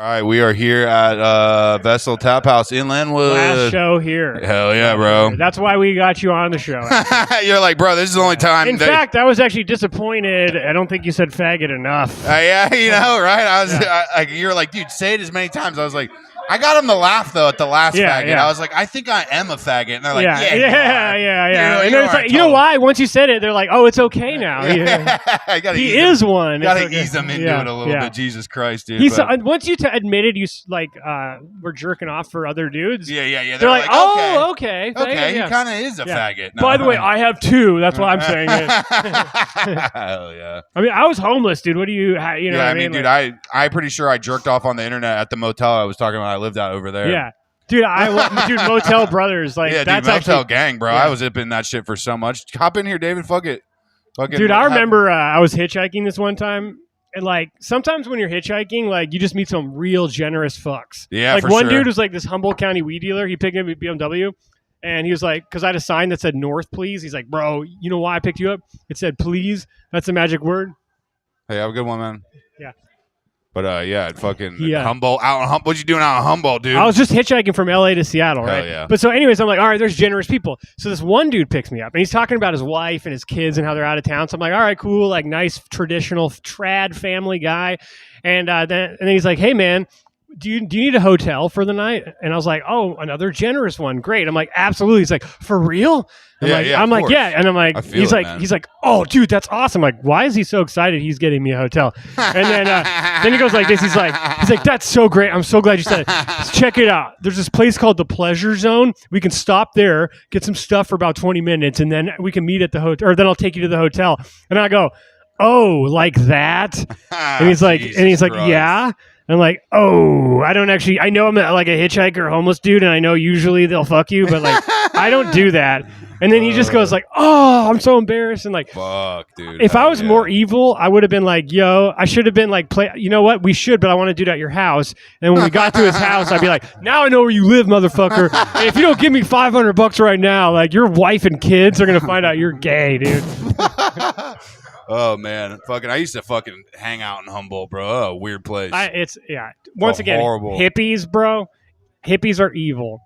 All right, we are here at Vessel Tap House in Linwood. Last show here. Hell yeah, bro. That's why we got you on the show. You're like, bro, this is the only time. In fact, I was actually disappointed. I don't think you said faggot enough. Yeah, you know, right? You're like, dude, say it as many times. I was like, I got him to laugh though at the last faggot. Yeah. I was like, I think I am a faggot, and they're like, yeah. You know, And it's like, you know why? Once you said it, they're like, oh, it's okay now. He is one. Gotta okay. ease them into it a little bit. Jesus Christ, dude. Once you admitted you were jerking off for other dudes. Yeah. They're like, oh, okay. Okay, he kind of is a faggot. No. By the way, I have two. That's why I'm saying it. Hell yeah. I mean, I was homeless, dude. What do you know? Yeah, what I mean, dude, I'm pretty sure I jerked off on the internet at the motel I was talking about. I lived out over there. Yeah. Dude, Motel Brothers. Like, yeah, that's dude, Motel actually, Gang, bro. Yeah. I was in that shit for so much. Hop in here, David. Fuck it. Dude, I remember I was hitchhiking this one time. And, like, sometimes when you're hitchhiking, like, you just meet some real generous fucks. Yeah, like, for one sure. dude was, like, this Humboldt County weed dealer. He picked me up at BMW. And he was like, because I had a sign that said north, please. He's like, bro, you know why I picked you up? It said, please. That's the magic word. Hey, have a good one, man. Yeah. But, yeah, fucking Humboldt. What you doing out in Humboldt, dude? I was just hitchhiking from L.A. to Seattle, right? Hell yeah. But so anyways, I'm like, all right, there's generous people. So this one dude picks me up, and he's talking about his wife and his kids and how they're out of town. So I'm like, all right, cool, like nice traditional trad family guy. And then he's like, hey, man, do you need a hotel for the night? And I was like, oh, another generous one. Great. I'm like, absolutely. He's like, for real? I'm like, yeah. And I'm like, he's like, oh, dude, that's awesome. Like, why is he so excited he's getting me a hotel? And then he goes like this. He's like, that's so great. I'm so glad you said it. Check it out. There's this place called the Pleasure Zone. We can stop there, get some stuff for about 20 minutes, and then we can meet at the hotel, or then I'll take you to the hotel. And I go, oh, like that? And he's like, yeah. I'm like, oh, I know I'm like a hitchhiker, homeless dude, and I know usually they'll fuck you, but like, I don't do that. And then he just goes like, oh, I'm so embarrassed. And like, fuck, dude. If I was more evil, I would have been like, yo, I should have been like, you know what? We should, but I want to do it at your house. And when we got to his house, I'd be like, now I know where you live, motherfucker. And if you don't give me $500 right now, like your wife and kids are going to find out you're gay, dude. Oh man, I used to fucking hang out in Humboldt, bro. Oh, weird place. Once again, horrible. Hippies, bro. Hippies are evil.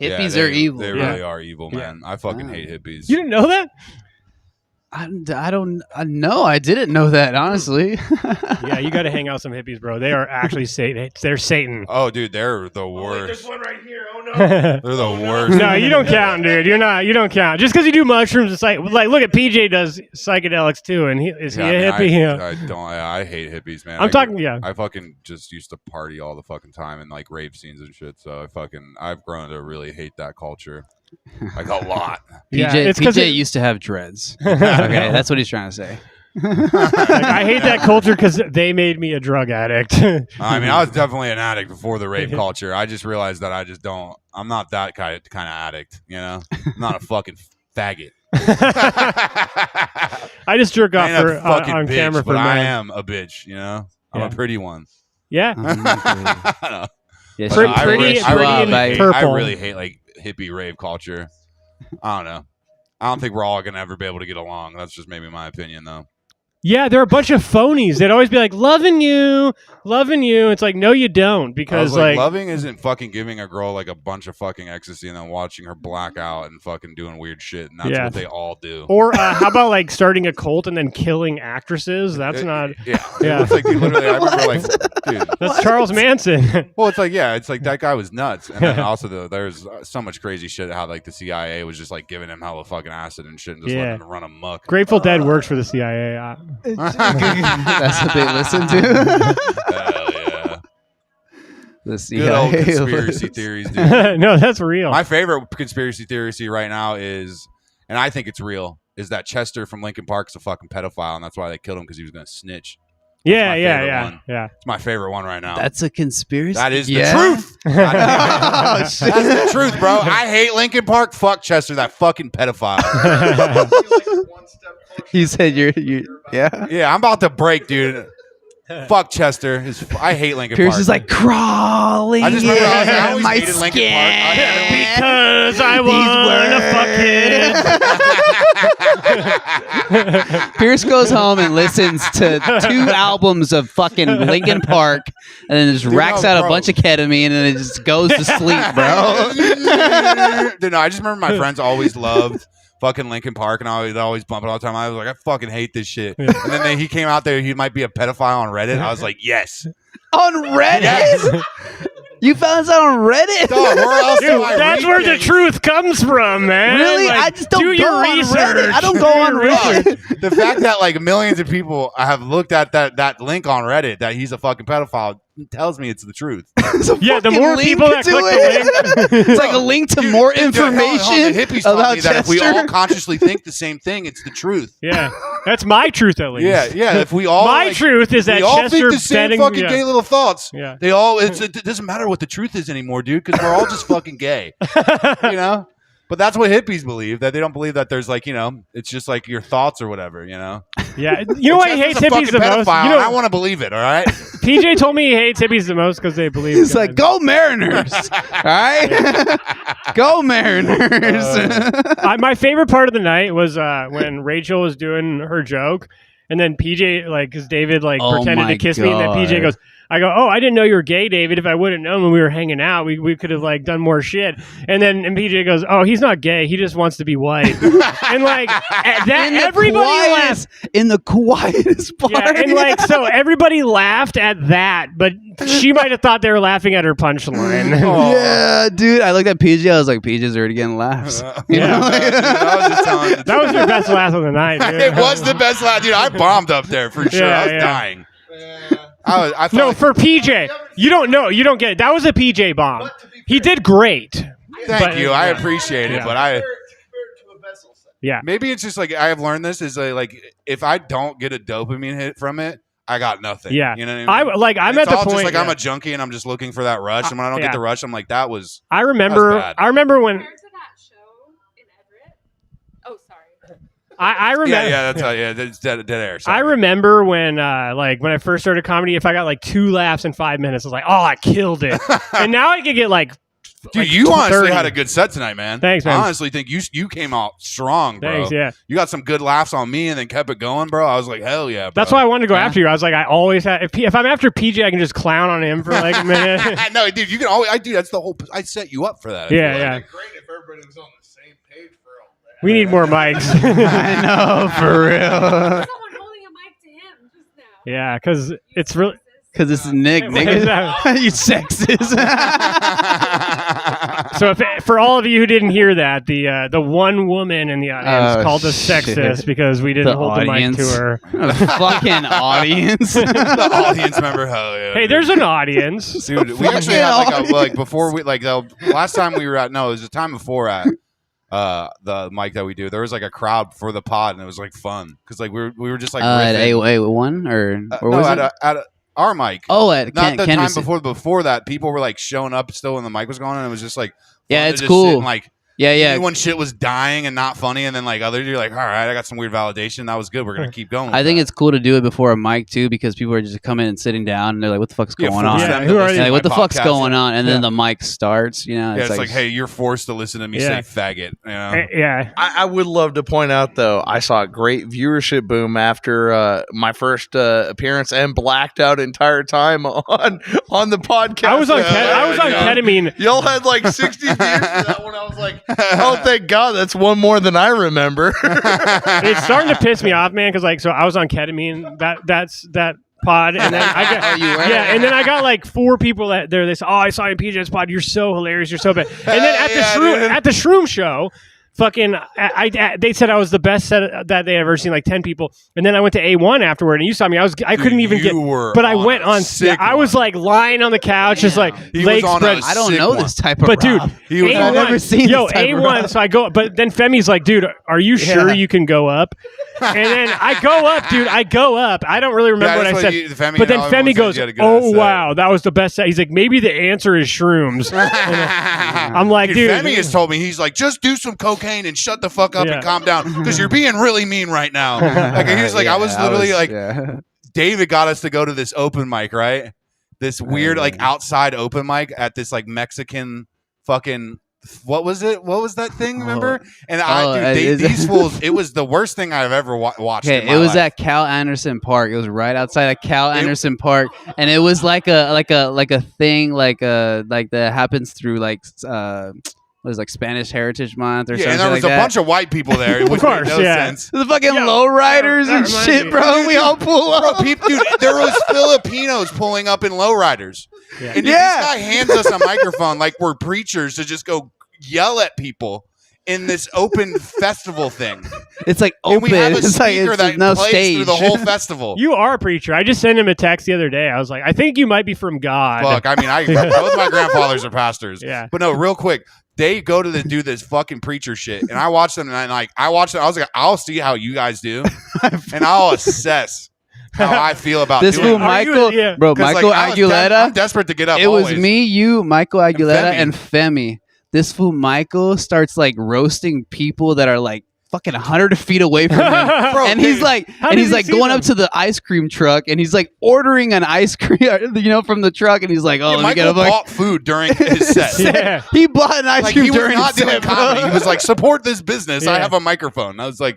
Hippies are evil. They really are evil, man. I fucking hate hippies. You didn't know that? I don't know. I didn't know that, honestly. Yeah, you got to hang out with some hippies, bro. They are actually Satan. They're Satan. Oh, dude, they're the worst. There's one right here. Oh, no. They're the worst. No, you don't count, dude. You don't count. Just because you do mushrooms, it's like look at PJ does psychedelics too, and is he a hippie? I hate hippies, man. I fucking just used to party all the fucking time and like rave scenes and shit. So I've grown to really hate that culture. Like a lot. PJ used to have dreads. Okay, that's what he's trying to say. I hate that culture because they made me a drug addict. I mean, I was definitely an addict before the rave culture. I just realized that I'm not that kind of addict, you know? I'm not a fucking faggot. I just jerk off on bitch, camera for but men. I am a bitch, you know? I'm a pretty one. Yeah. Yes, pretty and purple. I really hate like hippie rave culture. I don't know. I don't think we're all gonna ever be able to get along. That's just maybe my opinion, though. Yeah, they're a bunch of phonies. They'd always be like, loving you. It's like, no, you don't. Because like loving isn't fucking giving a girl like a bunch of fucking ecstasy and then watching her black out and fucking doing weird shit. And that's what they all do. Or how about like starting a cult and then killing actresses? That's not. Yeah. It's like literally, I remember like, dude. That's Charles Manson. Well, it's like that guy was nuts. And then also there's so much crazy shit how like the CIA was just like giving him hella fucking acid and shit and just letting him run amok. Grateful Dead works for the CIA. That's what they listen to. Hell yeah. The CIA. Good old conspiracy theories, dude. No, that's real. My favorite conspiracy theory right now is, and I think it's real, is that Chester from Linkin Park is a fuking pedophile, and that's why they killed him because he was going to snitch. Yeah. It's my favorite one right now. That's a conspiracy. That is the truth. That's the truth, bro. I hate Linkin Park. Fuck Chester, that fucking pedophile. He said you're yeah. Yeah, I'm about to break, dude. Fuck Chester. I hate Lincoln Pierce Park. is like crawling. I just remember I in always my hated Lincoln Park. skin. Because I want to fuck it. Pierce goes home and listens to 2 albums of fucking Linkin Park, and then just racks out a bunch of ketamine, and then it just goes to sleep, bro. Dude, no, I just remember my friends always loved fucking Lincoln Park, and I would always bump it all the time. I was like, I fucking hate this shit. And then he came out there, he might be a pedophile on Reddit. I was like, yes. On Reddit? Yes. You found that on Reddit? Dog, where else do Dude, I that's read where the things? truth comes from, man. Really? Like, I just don't do go your on research. Reddit. I don't go on Reddit. The fact that like millions of people have looked at that link on Reddit that he's a fucking pedophile tells me it's the truth. Yeah, the more people that click the link, It's like a link to more information The hippies taught about me that if we Chester. all consciously think the same thing, it's the truth. yeah, that's my truth at least. Yeah. If we all my truth is that we all Chester think the same betting, fucking gay little thoughts. Yeah. They all. It doesn't matter what the truth is anymore, dude, because we're all just fucking gay. You know. But that's what hippies believe. That they don't believe that there's like it's just like your thoughts or whatever. You know. Yeah, you know what he hates Chester's a hippies the fucking most. pedophile, You and know, I want to believe it. All right. PJ told me he hates hippies the most because they believe. It's God. like, go Mariners. All right? Go Mariners. My favorite part of the night was when Rachel was doing her joke, and then PJ, like, because David, like, Oh pretended my to kiss me, and then PJ God. goes, I go, oh, I didn't know you were gay, David. If I would have known when we were hanging out, we could have, like, done more shit. And then PJ goes, oh, he's not gay. He just wants to be white. And, like, that everybody laughed. In the quietest part. Yeah, and, like, so everybody laughed at that, but she might have thought they were laughing at her punchline. Yeah, dude. I looked at PJ. I was like, PJ's already getting laughs. You Yeah. know? Dude, I was just telling the That was truth. your best laugh of the night, dude. It was the best laugh, dude. I bombed up there for sure. Yeah, I was yeah. dying. I felt No, like, for PJ. You don't know. You don't get it. That was a PJ bomb. He did great. thank but- you. I appreciate it, Yeah. but Yeah. maybe it's just like I have learned this is like if I don't get a dopamine hit from it, I got nothing. Yeah. You know what I mean? I'm It's at the all point. just like I'm yeah. a junkie and I'm just looking for that rush. And when I don't yeah. get the rush, I'm like, that was I remember. bad. I remember when. Compared to that show in Everett. Oh, sorry. I remember. that's dead air. I Sorry. remember when when I first started comedy, if I got like 2 laughs in 5 minutes, I was like, oh, I killed it. And now I can get like. Dude, like you honestly 30. had a good set tonight, man. Thanks, man. I honestly think you came out strong, bro. Thanks, yeah. You got some good laughs on me and then kept it going, bro. I was like, hell yeah, bro. That's why I wanted to go Yeah. after you. I was like, I always have. If I'm after PJ, I can just clown on him for like a minute. No, dude, you can always. That's the whole. I set you up for that. Yeah, yeah. Great if everybody was on the same page for all that. We need more mics. I know, for real. Someone holding a mic to him just now. Yeah, because it's really. Because it's Nick, What is nigga. that? You sexist. So for all of you who didn't hear that, the one woman in the audience Oh, called us shit. sexist because we didn't The hold the mic audience. to her. Fucking audience. The audience member, hell yeah. Hey, there's an audience. dude. We actually had like before we like the last time we were at it was the time before at the mic that we do. There was like a crowd for the pod and it was like fun because like we were just like At riffing. A1 or where no, was at it? at our mic. Oh, at Not the Kansas. time before that, people were like showing up still when the mic was going, and it was just like Yeah, fun to it's just cool. sit and, like Yeah, yeah. even when shit was dying and not funny, and then like others, you're like, all right, I got some weird validation. That was good. We're gonna keep going. I think it's cool to do it before a mic too, because people are just coming and sitting down and they're like, "What the fuck's going on?" Yeah, who are you? Yeah, like, what the fuck's podcast. going on? And then the mic starts. You know, Yeah, it's like, hey, you're forced to listen to me Yeah. say faggot. You know? Yeah. I would love to point out, though, I saw a great viewership boom after my first appearance and blacked out entire time on the podcast. I was on yeah. ketamine. Y'all had like 60 views for that one. I was like, oh, thank God, that's one more than I remember. It's starting to piss me off, man. Because like, so I was on ketamine. That's that pod, and then I got you were? yeah, and then I got like 4 people that there. They said, "Oh, I saw you in PJ's pod. You're so hilarious. You're so bad." And then at the shroom show. Fucking, they said I was the best set that they had ever seen, like 10 people, and then I went to A1 afterward, and you saw me. I couldn't even get, but I went on. I was like lying on the couch, just like He was legs on spread. I don't sick know one. this type of But dude, Rob. He was A1, I've never seen yo this type of A1. Rob. So I go, but then Femi's like, dude, are you sure you can go up? And then I go up, dude. I go up. I don't really remember what I said. But then Femi goes, "Oh wow, that was the best set." He's like, "Maybe the answer is shrooms." I'm like, dude. Femi has told me, he's like, just do some cocaine and shut the fuck up Yeah. and calm down because you're being really mean right now. Like he was like, I was literally like David got us to go to this open mic, right? This weird like outside open mic at this like Mexican fucking. What was it? What was that thing? Remember? And these fools. It was the worst thing I've ever watched. Okay, in my it was life. at Cal Anderson Park. It was right outside of Cal Anderson Park, and it was like a thing like that happens through like what is like Spanish Heritage Month or something. And there was like a bunch of white people there. It Of course, made no yeah. sense. the fucking lowriders and reminds shit, me. bro. We all pull up. Bro, dude, there was Filipinos pulling up in lowriders, Yeah. and dude, this guy hands us a microphone like we're preachers to just go yell at people in this open festival thing. It's like And open. we have a It's like speaker it's that no plays stage. through the whole festival. You are a preacher. I just sent him a text the other day. I was like, I think you might be from God. Fuck, I mean, both my grandfathers are pastors. Yeah. But no, real quick, they go to do this fucking preacher shit, and I watch them, and I watched it. I was like, I'll see how you guys do, and I'll assess how I feel about This doing fool it. Michael, yeah. bro, 'Cause, Michael I was Aguilera. I'm desperate to get up. It was always. me, you, Michael Aguilera, Femi. and Femi. This fool Michael starts like roasting people that are like fucking 100 feet away from him. Bro, And he's dude, like, How and did he's he like see going them? up to the ice cream truck, and he's like ordering an ice cream, from the truck, and he's like, "Oh, yeah, let me get Michael a buck." bought food during his set. Yeah. He bought an ice Like cream he was during not his doing set, bro. comedy. He was like, support this business. I Yeah. have a microphone. I was like,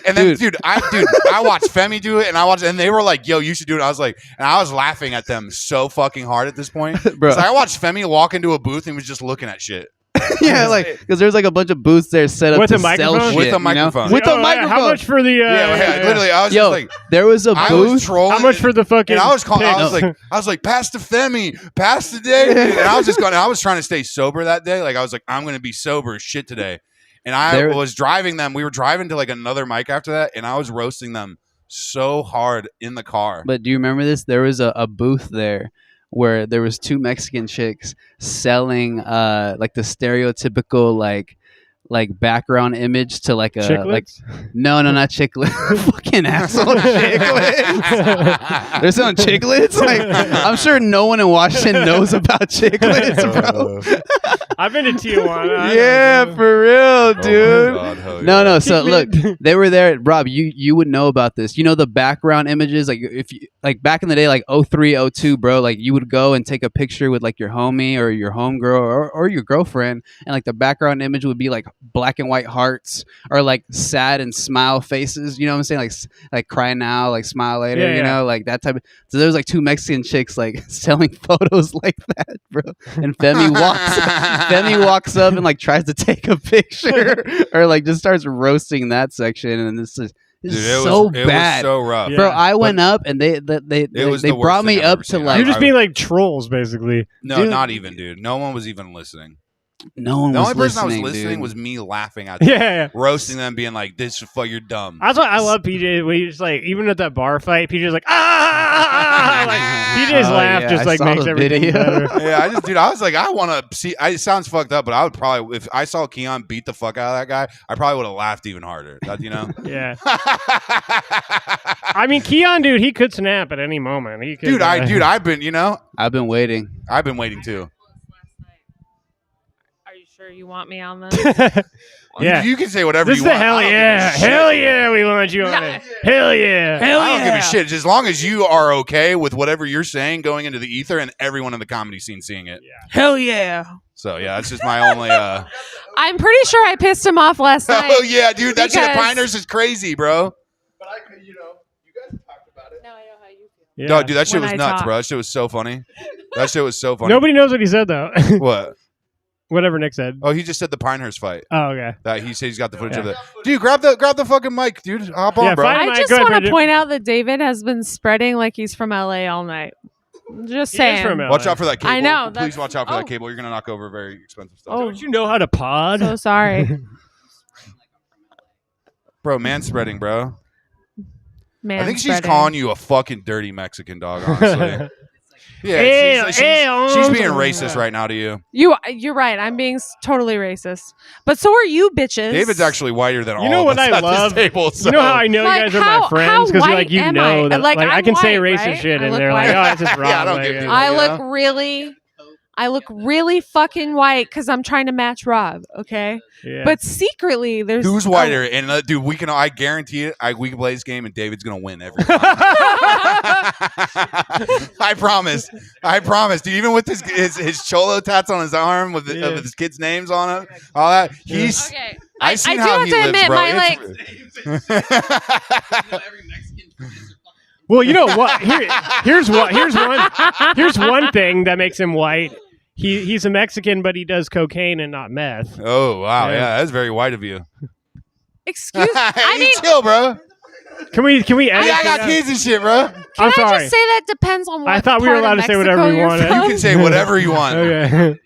and then I watched Femi do it, and they were like, yo, you should do it. I was like, and I was laughing at them so fucking hard at this point. Bro. 'Cause I watched Femi walk into a booth and was just looking at shit. Yeah, like because there's like a bunch of booths there set up With to a sell microphone? shit, With a you know? microphone. With Oh, a yeah. microphone. How much for the? Literally, I was Yo, just like, there was a I was booth. trolling. How much for the fucking? And I was calling. I pig? was like, pass to Femi, pass to David. And I was just going. I was trying to stay sober that day. Like I was like, I'm going to be sober as shit today. And I was driving them. We were driving to like another mic after that, and I was roasting them so hard in the car. But do you remember this? There was a booth there where there was two Mexican chicks selling like the stereotypical like background image to like a like Chiclets? no not chiclet fucking asshole chiclets. They're selling chiclets. Like I'm sure no one in Washington knows about chiclets, bro. I've been to Tijuana. I Yeah, know. for real, dude. Oh my God, hell No, yeah. no. So look, they were there. Rob, you would know about this. You know the background images, like if you like back in the day, like 03, 02, bro. Like you would go and take a picture with like your homie or your homegirl or your girlfriend, and like the background image would be like black and white hearts or like sad and smile faces. You know what I'm saying? Like cry now, like smile later. Yeah, you know, like that type of. So there was like two Mexican chicks like selling photos like that, bro. And Femi walks up and like tries to take a picture or like just starts roasting that section, and this is Dude, so it bad. was so rough. Yeah. Bro, I went up and they was the worst brought me thing I've up ever to seen. like You're just being like trolls, basically. No, Dude. not even, dude. No one was even listening. no one The was only person I was listening, listening dude. was me laughing at them, Yeah. roasting them, being like, "This fuck, you're dumb." That's why I love PJ. When he's like, even at that bar fight, PJ's like, ah, like PJ's Oh, laugh yeah, just I like saw makes the everything video. better. Yeah, I was like, I want to see. It sounds fucked up, but I would probably, if I saw Keon beat the fuck out of that guy, I probably would have laughed even harder. That, you know? Yeah. I mean, Keon, dude, he could snap at any moment. He could, dude, I've been, I've been waiting. I've been waiting too. Are you sure you want me on this? Yeah. You can say whatever This you is the want. hell I don't yeah. give a shit. Hell yeah, we want you on it. Hell yeah. I don't give a shit. As long as you are okay with whatever you're saying going into the ether and everyone in the comedy scene seeing it. Hell yeah. So yeah, that's just my only I'm pretty sure I pissed him off last night. Oh yeah, dude, that shit at Because- Pinehurst is crazy, bro. But you guys talked about it. Now I know how you feel. Yeah. No, dude, that shit When was I nuts, talk. bro. That shit was so funny. That shit was so funny. Nobody knows what he said, though. What? Whatever Nick said. Oh, he just said the Pinehurst fight. Oh, okay. That he said he's got the footage Yeah. of it. Dude, grab the fucking mic, dude. Hop on, Yeah, bro. fine. I Mike, just go ahead, want to Bridget. point out that David has been spreading like he's from LA all night. Just He is saying. from LA. Watch out for that cable. I know, Please that's- watch out for oh. that cable. You're gonna knock over very expensive stuff. Oh. Don't you know how to pod? So sorry. Bro, man spreading, bro. Man, I think she's spreading. calling you a fucking dirty Mexican dog, honestly. Yeah, Ew, she's ew. being racist right now to you. You're right. I'm being totally racist. But so are you, bitches. David's actually whiter than all You know of what us I at love? this table, so. You know how I know Like, you guys are my how friends because white like you am know I? that Like, I I'm can say white, racist right? shit I and look they're like, white. oh, it's just wrong. Yeah, I don't Like, give a- I you look know? really. I look really fucking white because I'm trying to match Rob. Okay. Yeah. But secretly, there's Who's whiter? And dude, we can. I guarantee it. We can play this game, and David's gonna win every time. I promise. Dude, even with his cholo tats on his arm with of his kids' names on it, all that. He's. Okay. I seen I do how have he to lives, admit, bro. my Well, you know what? Here's one thing that makes him white. He's a Mexican, but he does cocaine and not meth. Oh wow, Yeah. yeah, that's very white of you. excuse. I mean, chill, bro. Can we? Edit I got that? kids and shit, bro. can I'm I sorry. just say that depends on what I thought we were part allowed of to say whatever Mexico we you're wanted. from. You can say whatever you want. Okay.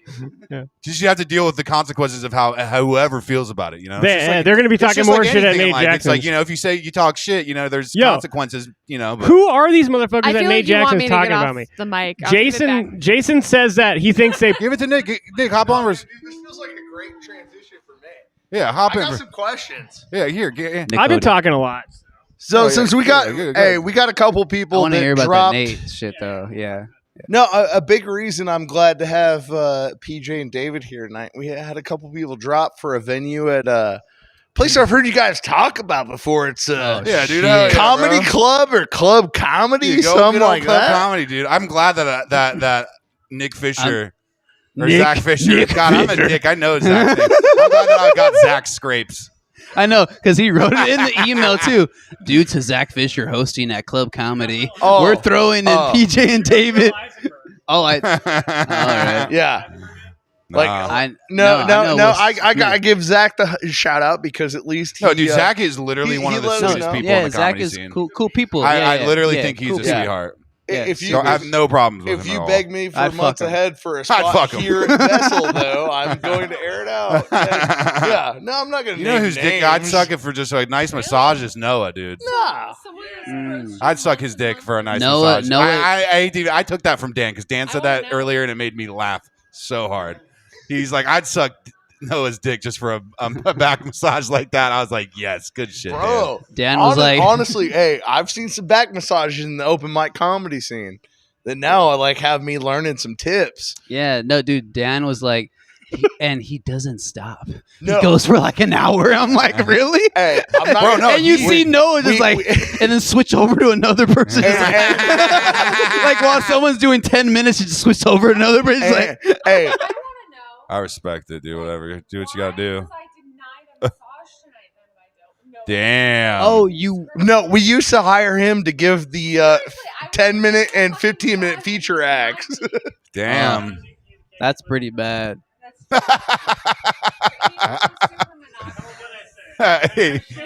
Just you have to deal with the consequences of how whoever feels about it. You know, They're going to be it's talking just more like shit at anything in Nate life. Jackson. It's like, you know, if you say you talk shit, you know, there's consequences. You know, but Who are these motherfuckers I that feel Nate like you want Jackson's me to talking get about off me? the mic. I'll give it back. Jason says that he thinks they. give it to Nick. Nick, hop on. This feels like a great transition for me. Yeah, hop I in. got some questions. Yeah, here. Get, I've been talking a lot. So Oh, yeah. since we got, Yeah, good. hey, we got a couple I people want to that hear about dropped. that Nate shit though. Yeah. No, a big reason I'm glad to have PJ and David here tonight. We had a couple people drop for a venue at a place I've heard you guys talk about before. It's yeah, dude. shit. hell yeah, comedy bro. club or club comedy, Dude, go something good old like club that. comedy, dude. I'm glad that Nick Fisher or Nick- Zach Fisher. Nick God, I'm a Fisher. dick. I know Zach's name. I'm glad that I got Zach Scrapes. I know, because he wrote it in the email too. Due to Zach Fisher hosting at Club Comedy, Oh. we're throwing in Oh. PJ and David. Oh, all right. Yeah. Like, I No, know what's- I give Zach the shout out because at least he, No, dude, Zach is literally he one of the let us sweetest know. people yeah, in the Zach comedy is scene. cool people. I literally think he's cool a people. sweetheart. Yeah. if you So I have no problems with if him you at all. beg me for I'd fuck months him. ahead for a I'd spot fuck him. here at Vessel, though, I'm going to air it out. Yeah, no, I'm not going to. You know whose dick I'd suck it for just a nice massage is Noah, dude. Nah. I'd suck his dick for a nice Noah- massage. Noah- I took that from Dan because Dan said that earlier and it made me laugh so hard. He's like, I'd suck Noah's dick just for a back massage like that. I was like, yes, good shit, Bro, Dan was like, honestly, hey, I've seen some back massages in the open mic comedy scene that now I like have me learning some tips. yeah, no, dude. Dan was like, and he doesn't stop. No. He goes for like an hour. I'm like, really? Hey, I'm not. Bro, gonna- no, and you he- see Noah just and then switch over to another person. Just like while someone's doing 10 minutes, you just switch over to another person. hey, Like, hey, I respect it, dude. Whatever. Do what you gotta do. Damn. oh, you. no, we used to hire him to give the 10-minute and 15-minute feature acts. Damn. That's pretty bad.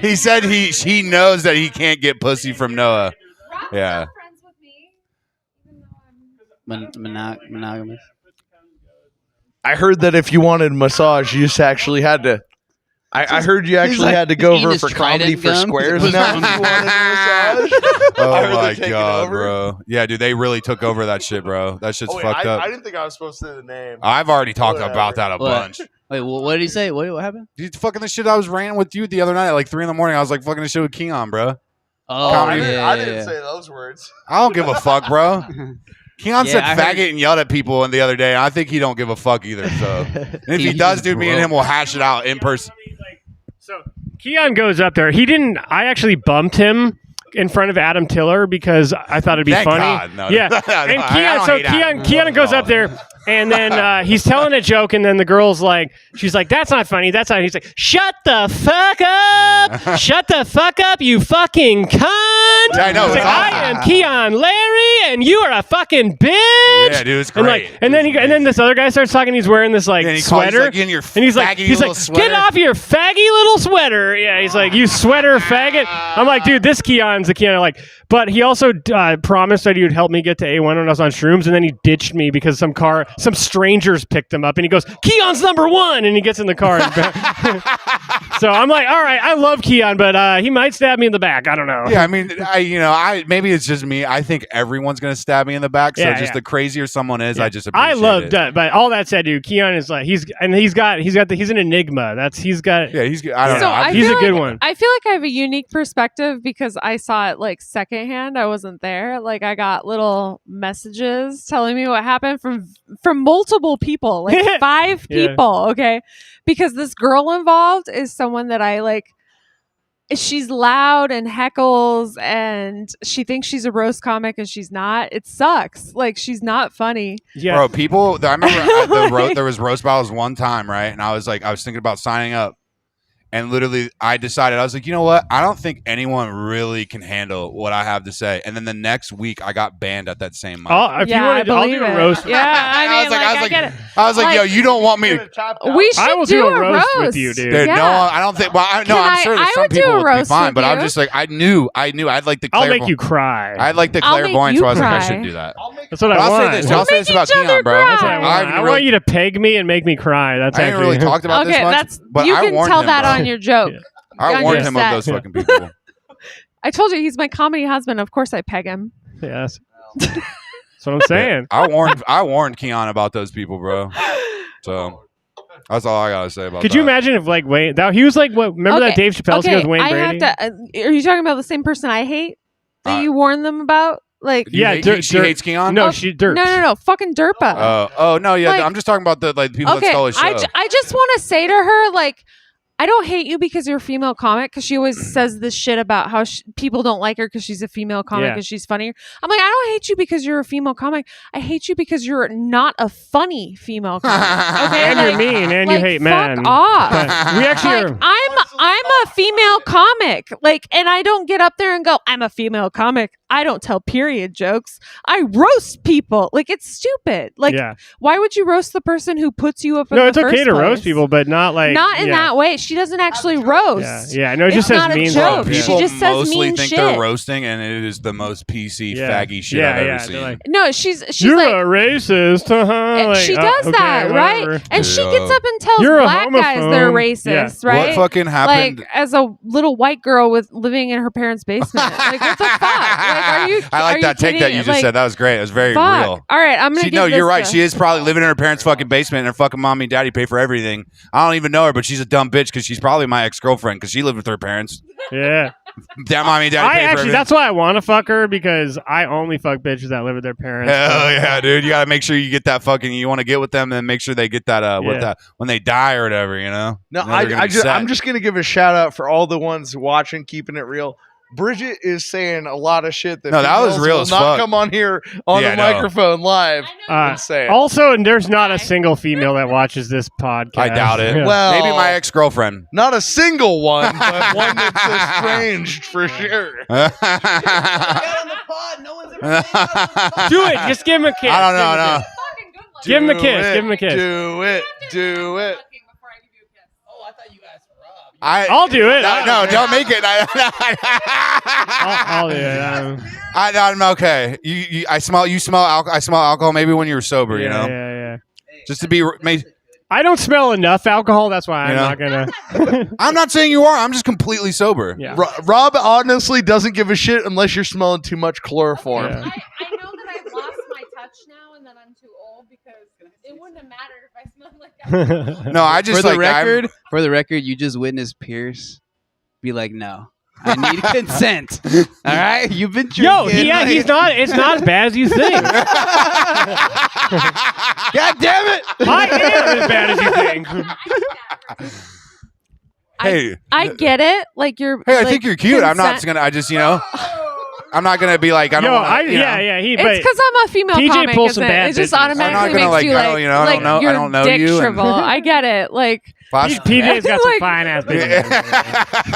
He said he knows that he can't get pussy from Noah. Yeah. Monogamous. I heard that if you wanted a massage, you just actually had to. I heard you actually like, had to go eating over his for comedy Trident for gum. squares now. If you wanted a massage. I Oh heard my they're taking god, over. bro. Yeah, dude, they really took over that shit, bro. That shit's Oh, wait, fucked I up. didn't think I was supposed to say the name. I've already talked Whatever. about that a What? bunch. Wait, what did he say? What happened? Dude, fucking the shit I was ranting with you the other night at like 3 a.m. I was like fucking the shit with Keon, bro. Oh, Comedy. I didn't say those words. I don't give a fuck, bro. Keon Yeah, said I faggot heard- and yelled at people the other day. I think he don't give a fuck either. So, and if he does, dude, me and him will hash it out in person. So Keon goes up there. He didn't. I actually bumped him in front of Adam Tiller because I thought it'd be Thank funny. God. No, yeah, no, and I Keon. don't So hate Adam. Keon goes up Oh. there, and then he's telling a joke, and then the girl's like, she's like, "That's not funny. That's not." He's like, "Shut the fuck up! Shut the fuck up, you fucking cunt!" Yeah, I know, He's it's like, I awesome. am Keon Larry, and you are a fucking bitch. Yeah, dude, it's And great. like, and then this other guy starts talking. He's wearing this like And he calls, sweater, like, in your and he's like, faggy little get sweater." off your faggy little sweater. Yeah, he's like, you sweater faggot. I'm like, dude, this Keon's the Keon I like. But he also promised that he would help me get to A1 when I was on shrooms, and then he ditched me because some strangers picked him up, and he goes, Keon's #1, and he gets in the car. So I'm like, all right, I love Keon, but he might stab me in the back. I don't know. Yeah, I mean, maybe it's just me. I think everyone someone's gonna stab me in the back. So Yeah, just yeah. the crazier someone is, Yeah. I just appreciate I love it. that, but all that said, dude, Keon is like he's an enigma. He's got. Yeah, I don't So know. I He's a feel good like- one. I feel like I have a unique perspective because I saw it like secondhand. I wasn't there. Like I got little messages telling me what happened from multiple people, like 5 Yeah. people. Okay, because this girl involved is someone that I like. She's loud and heckles, and she thinks she's a roast comic, and she's not. It sucks. Like she's not funny. Yeah. Bro, people. I remember there was roast battles one time, right? And I was thinking about signing up, and literally I decided I was like, you know what? I don't think anyone really can handle what I have to say. And then the next week, I got banned at that same mic. If you Yeah, wanted, I I'll believe do a it. roast. Yeah, I mean, I get it. I was like, yo, Like- you don't want me to. We should I will do a roast with you, dude. Dude, Yeah. no, I don't think. Well, I'm sure that I some would do people a would be roast fine, with but I'm you. just like, I knew. I'd like the. I'll make you cry. I'd like the I'll make clairvoyance, you so I was like, I cry. shouldn't do that. That's what But I I'll want. say this. I'll say this about each other Keon, bro. cry. That's what I want. even I really- want you to peg me and make me cry. That's I ain't actually really talked about Okay, this much, that's but you I can warned tell him, that bro. on your joke. Yeah. I on warned your him of set. those fucking people. I told you he's my comedy husband. Of course, I peg him. Yes. That's what I'm saying. I warned Keon about those people, bro. So that's all I gotta say about Could that. you imagine if like Wayne? He was like, what? Remember that Dave Chappelle scene with Wayne I Brady? have to. Are you talking about the same person I hate that Uh, you warned them about? Like, You Yeah, hate- she hates Keon? No, Oh, she dirt. no, fucking Derpa. Oh no, yeah. Like- I'm just talking about the people that Okay, stole his show. I just want to say to her, like, I don't hate you because you're a female comic, because she always says this shit about how people don't like her because she's a female comic Yeah. because she's funnier. I'm like, I don't hate you because you're a female comic. I hate you because you're not a funny female comic. Okay, And like, you're mean, and like, you hate fuck men. off. we actually Like, are. I'm a female comic, like, and I don't get up there and go, I'm a female comic. I don't tell period jokes. I roast people. Like, it's stupid. Like, Yeah. why would you roast the person who puts you up? No, in it's the okay first to roast place? people, but not like Not in yeah. that way. She doesn't actually Yeah, roast. yeah. No, it just It's says not a mean joke. stuff. She Yeah. People just says mostly mean think shit. they're roasting, and it is the most PC Yeah. faggy shit Yeah, I've yeah, ever they're seen. like, No, she's You're like, a racist, and Like, she does okay, that, right? whatever. And she Yeah. gets up and tells You're a black guys they're homophobe. racist, Yeah. right? What fucking happened? Like, as a little white girl with living in her parents' basement. Like, what the fuck? Like, are you? I like are that take that kidding? you just Like, said. That was great. It was very fuck. real. All right, I'm gonna. She, give no, this you're right. to- She is probably living in her parents' fucking basement, and her fucking mommy and daddy pay for everything. I don't even know her, but she's a dumb bitch because she's probably my ex-girlfriend because she lived with her parents. Yeah. That mommy and daddy I pay for actually, everything. that's why I want to fuck her, because I only fuck bitches that live with their parents. Hell yeah, dude! You gotta make sure you get that fucking. You want to get with them, and make sure they get that. What Yeah. that when they die or whatever, you know. No, Then they're gonna be set. I'm just gonna give a shout out for all the ones watching, keeping it real. Bridget is saying a lot of shit that No, that was females real will as not fuck. come on here on Yeah, the no. microphone live and say it. Also, and there's not a single female that watches this podcast. I doubt it. Yeah. Well, Maybe my ex-girlfriend. not a single one, but one that's estranged for sure. Do it. Just give him a kiss. I don't know. No. Give him a Do kiss. it, Give him a kiss. Do it. Do it. I'll do it. No, don't make it. I'll do it. I'm okay. I smell alcohol. I smell alcohol. Maybe when you're sober, you know, Yeah. just to be. I don't smell enough alcohol. That's why I'm You know? not gonna. I'm not saying you are. I'm just completely sober. Yeah. Rob honestly doesn't give a shit unless you're smelling too much chloroform. Yeah. I know that I've lost my touch now and that I'm too old, because it wouldn't have mattered if I smelled like that. No, I just For the like record, you just witnessed Pierce be like, no, I need consent. All right, you've been drinking. Yo, he's not. It's not as bad as you think. God damn it! I am as bad as you think. Hey, I get it. Like, you're. hey, I like, think you're cute. I'm not consent- gonna. I just, I'm not gonna be like. I don't. Yo, wanna, you know. yeah. It's because I'm a female TJ comic. pulls some isn't it? bad It just bitches. automatically I'm not gonna, makes like, you I don't- like, you know, I don't know- I your don't know dick you and- shrivel. I get it. Like, PJ's got some Like- fine ass bitches.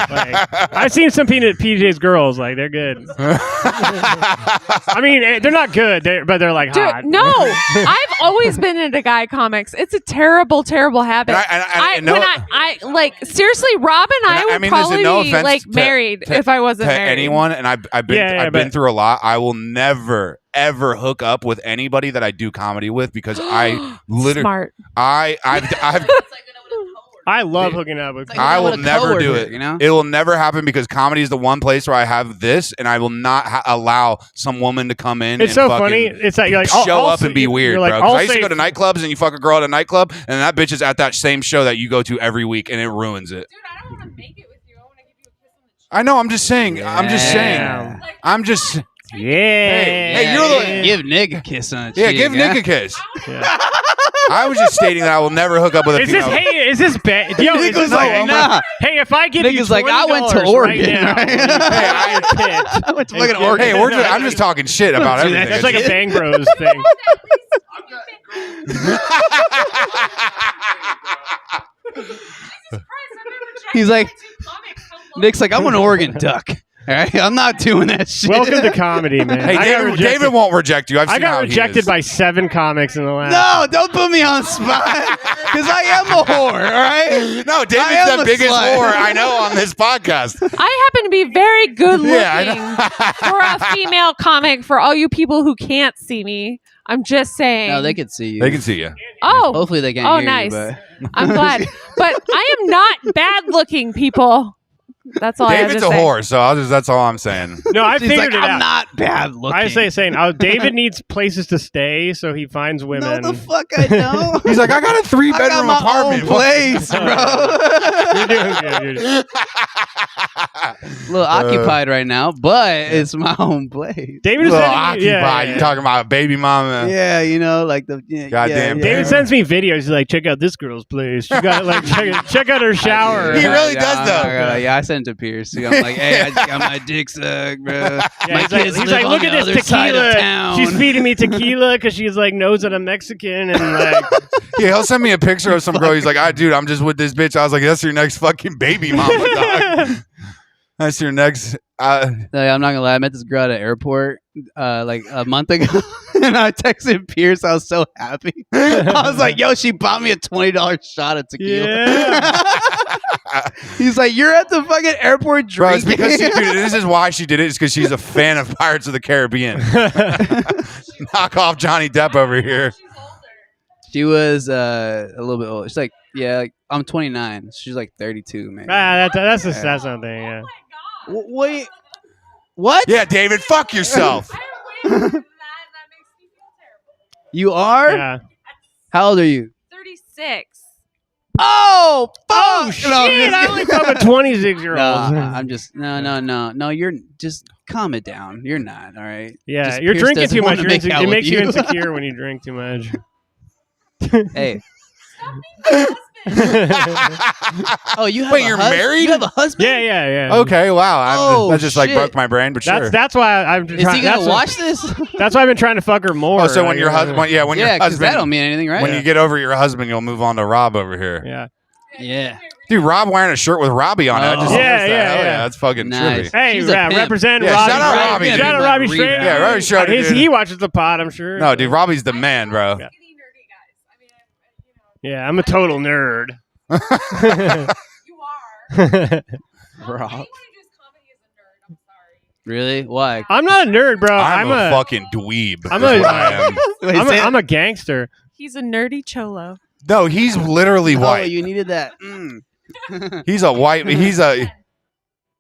Like, I've seen some PJ's girls. Like, they're good. I mean, they're not good, but they're like dude, hot. no, I've always been into guy comics. It's a terrible, terrible habit. I like, seriously, Rob and I would mean, probably listen, no be offense like to- married to- if I wasn't to married. anyone, and I've been Yeah, I've been but- through a lot. I will never ever hook up with anybody that I do comedy with because I literally Smart. I've I love hooking up with. Like, I will with a never do coworker, it. You know, It will never happen because comedy is the one place where I have this, and I will not allow some woman to come in. It's and so funny. It's like you're like show up and be weird, like, bro. 'Cause I used to go to nightclubs, and you fuck a girl at a nightclub, and that bitch is at that same show that you go to every week, and it ruins it. Dude, I don't want to make it with you. I want to give you a kiss on the cheek. I know. I'm just saying. I'm just saying. Yeah. I'm just. Yeah. Hey, you're the- give Nick a kiss on the Yeah, cheek. give Nick a kiss. Yeah. I was just stating that I will never hook up with a Is this? female. Hey, is this bad? Yo, Nick is this was like, nah. Hey, if I give Nick you is like, I went to $20 Oregon, right now, right? hey, I went to fucking Hey, Oregon. Hey, I'm just talking shit about Don't do that. everything. That's like a Bang Bros thing. He's like, Nick's like, I'm an Oregon duck. All right, I'm not doing that shit. Welcome to comedy, man. Hey, I got rejected. David won't reject you. I've I seen got how he rejected is. by 7 comics in the last. No, don't put me on the spot because I am a whore. All right. No, I David's am the a biggest slut. whore I know on this podcast. I happen to be very good looking Yeah, I for a female comic. For all you people who can't see me, I'm just saying. No, they can see you. They can see you. Oh, Hopefully they can't Oh, hear nice. you. But I'm glad, but I am not bad looking, people. That's all David's I a have to say. whore, so that's all I'm saying. No, I she's figured like, it I'm out. not bad looking. I was saying, David needs places to stay, so he finds women. No, the fuck I don't. He's like, I got a 3-bedroom I got my apartment. own place, bro. You're doing good. You're doing- A little occupied right now, but it's my own place. David is Little sending me, occupied. yeah, You're talking about a baby mama. Yeah, you know, like the Goddamn. David sends me videos. He's like, check out this girl's place. She got like check out her shower. He really does, though. Yeah, I sent it to Pierce. I'm like, hey, I got my dick sucked, bro. Yeah, My he's like, kids he's live like, on look the at other this side of tequila. town. She's feeding me tequila because she's like knows that I'm Mexican and like. Yeah, he'll send me a picture of some girl. He's like, dude, I'm just with this bitch. I was like, that's your next fucking baby mama, dog. That's your next. I'm not gonna lie. I met this girl at an airport like a month ago, and I texted Pierce. I was so happy. I was like, "Yo, she bought me a $20 shot of tequila." Yeah. He's like, "You're at the fucking airport Bro, it's drinking." because dude, this is why she did it. It's because she's a fan of Pirates of the Caribbean. Knock off Johnny Depp over here. She was a little bit old. She's like, like I'm 29. She's like 32, man. That's something. Yeah. Wait, what? Yeah, David, fuck yourself. That makes me feel terrible. You are? Yeah. How old are you? 36. Oh, fuck! Oh shit! I only fuck with 26-year-olds. I'm just no. You're just calm it down. You're not all right. Yeah, Just you're Pierce drinking doesn't too much. wanna make out It with makes you you. insecure when you drink too much. Hey, Stop oh, you have Wait, a you're hus- married? You have a husband? Yeah. Okay, wow. Oh, that just like shit. broke my brain, but sure. That's why I'm. Is he gonna watch this? That's why I've been trying to fuck her more. Oh, so when Like, your husband, when your Yeah, because that don't husband, mean anything, right? when you get over your husband, you'll move on to Rob over here. Yeah. Yeah. Dude, Rob wearing a shirt with Robbie on it. I just Oh. noticed Yeah, that. yeah, Hell yeah. That's fucking Nice. trippy. Hey, She's a pimp. represent Yeah, Robbie. shout out Robbie, Shout dude. out Robbie Like, Straight. yeah, Robbie Straight, dude. He watches the pod, I'm sure. No, dude, Robbie's the man, bro. Yeah. Yeah, I'm a total nerd. You are. Rob. I'm sorry. Really? Why? I'm not a nerd, bro. I'm a fucking dweeb. I'm is a- what I am. Wait, I'm say a gangster. He's a nerdy cholo. No, he's literally Oh, white. you needed that. He's a white. He's a.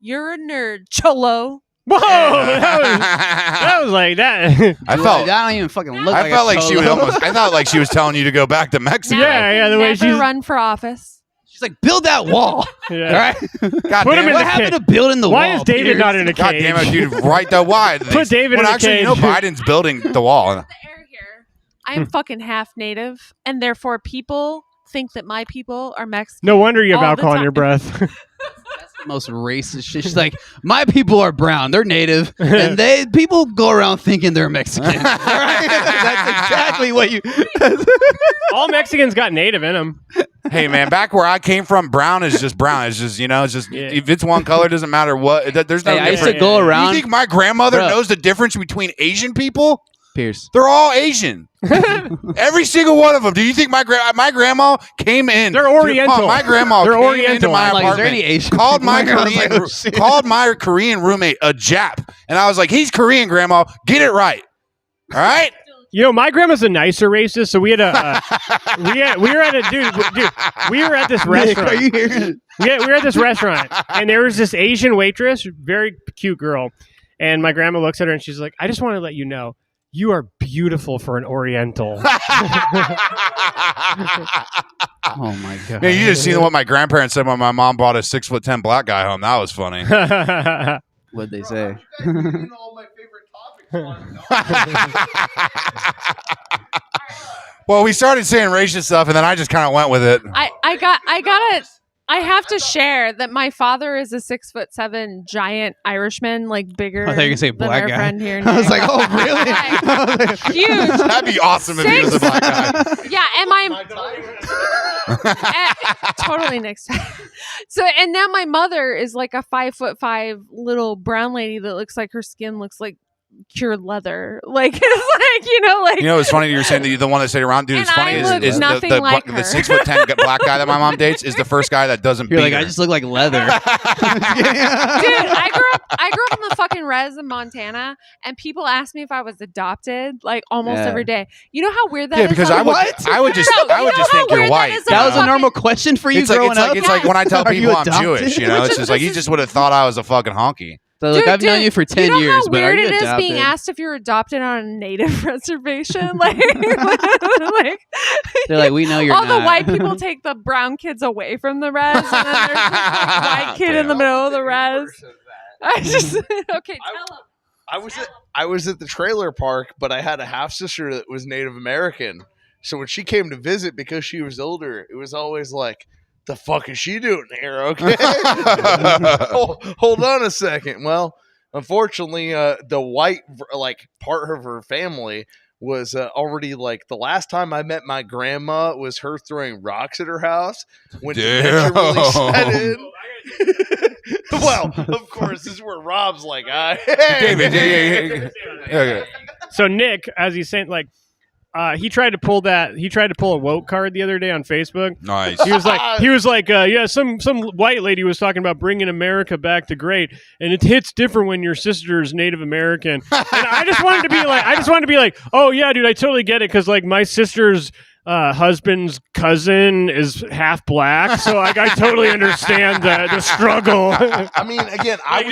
You're a nerd, cholo. Whoa, that was like that. I felt. I don't even fucking look. I felt like she would almost. I thought like she was telling you to go back to Mexico. Yeah, the way Never she's- run for office. She's like, build that wall. Yeah. All right. God Put him damn in it. What the happened cage. to building the Why wall? is David Pierce? not in a God cage? damn it, dude! Right though. Why? Put David in a actually, cage. you know, Biden's building the wall. The air here. I am fucking half native, and therefore people think that my people are Mexican. No wonder you have All the alcohol in your time. breath. That's the most racist shit. She's like, my people are brown. They're native, and people go around thinking they're Mexican. All right? That's exactly what you. All Mexicans got native in them. Hey man, back where I came from, brown is just brown. It's just it's just Yeah. if it's one color, it doesn't matter what. There's no Hey, I used to difference. go You around. think my grandmother Bro. knows the difference between Asian people? Pierce. They're all Asian. Every single one of them. Do you think my grandma came in? They're Oriental. My grandma They're came Oriental. into my I'm like, is there apartment. any Asian Called people? my I was Korean like, oh, shit. called my Korean roommate a Jap, and I was like, "He's Korean, grandma. Get it right. All right." My grandma's a nicer racist, so we had a we were at a dude. We were at this restaurant. Are you hearing? Yeah, we were at this restaurant, and there was this Asian waitress, very cute girl, and my grandma looks at her and she's like, "I just want to let you know, you are beautiful for an Oriental." Oh my god! Yeah, you just seen what my grandparents said when my mom brought a 6'10" black guy home. That was funny. What'd they say? Well, we started saying racist stuff, and then I just kind of went with it. I have to share that my father is a 6'7" giant Irishman, like bigger I thought you were gonna say than black our guy. friend here. I was like, oh really? Huge. That'd be awesome if he was a black guy. Yeah, and totally next time. So, and now my mother is like a 5'5" little brown lady that looks like her skin looks like cured leather. Like it's like It's funny you were saying that you're the one that stayed around, dude. And It's funny I is look the nothing like her. 6'10" black guy that my mom dates is the first guy that doesn't. You're beat like, her. I just look like leather. Dude, I grew up in the fucking res in Montana, and people ask me if I was adopted like almost Yeah. every day. You know how weird that is? because I'm I would just No, you know think how you're weird white. that is? That was a Fucking- normal question for you It's like growing up. it's like when I tell Are you people I'm adopted? Jewish, it's just like you just would have thought I was a fucking honky. So, look, I've known Dude, you for 10 you know years, how but are weird you it is adopted? being asked if you're adopted on a native reservation? Like They're like, we know you're all not. the white people take the brown kids away from the res, and then there's this like, white kid in the middle of the res. I just okay. Tell them. I was at the trailer park, but I had a half sister that was Native American. So when she came to visit, because she was older, it was always like, "The fuck is she doing here?" Okay, hold on a second. Well, unfortunately, the white part of her family was already like the last time I met my grandma was her throwing rocks at her house when dementia really set in. Well, of course, this is where Rob's like, David, yeah. So Nick, as he's saying, like, he tried to pull a woke card the other day on Facebook. Nice. He was like, yeah, some white lady was talking about bringing America back to great, and it hits different when your sister's Native American. And I just wanted to be like, oh yeah, dude, I totally get it, because like my sister's husband's cousin is half black, so like I totally understand the struggle. I mean, again, I'd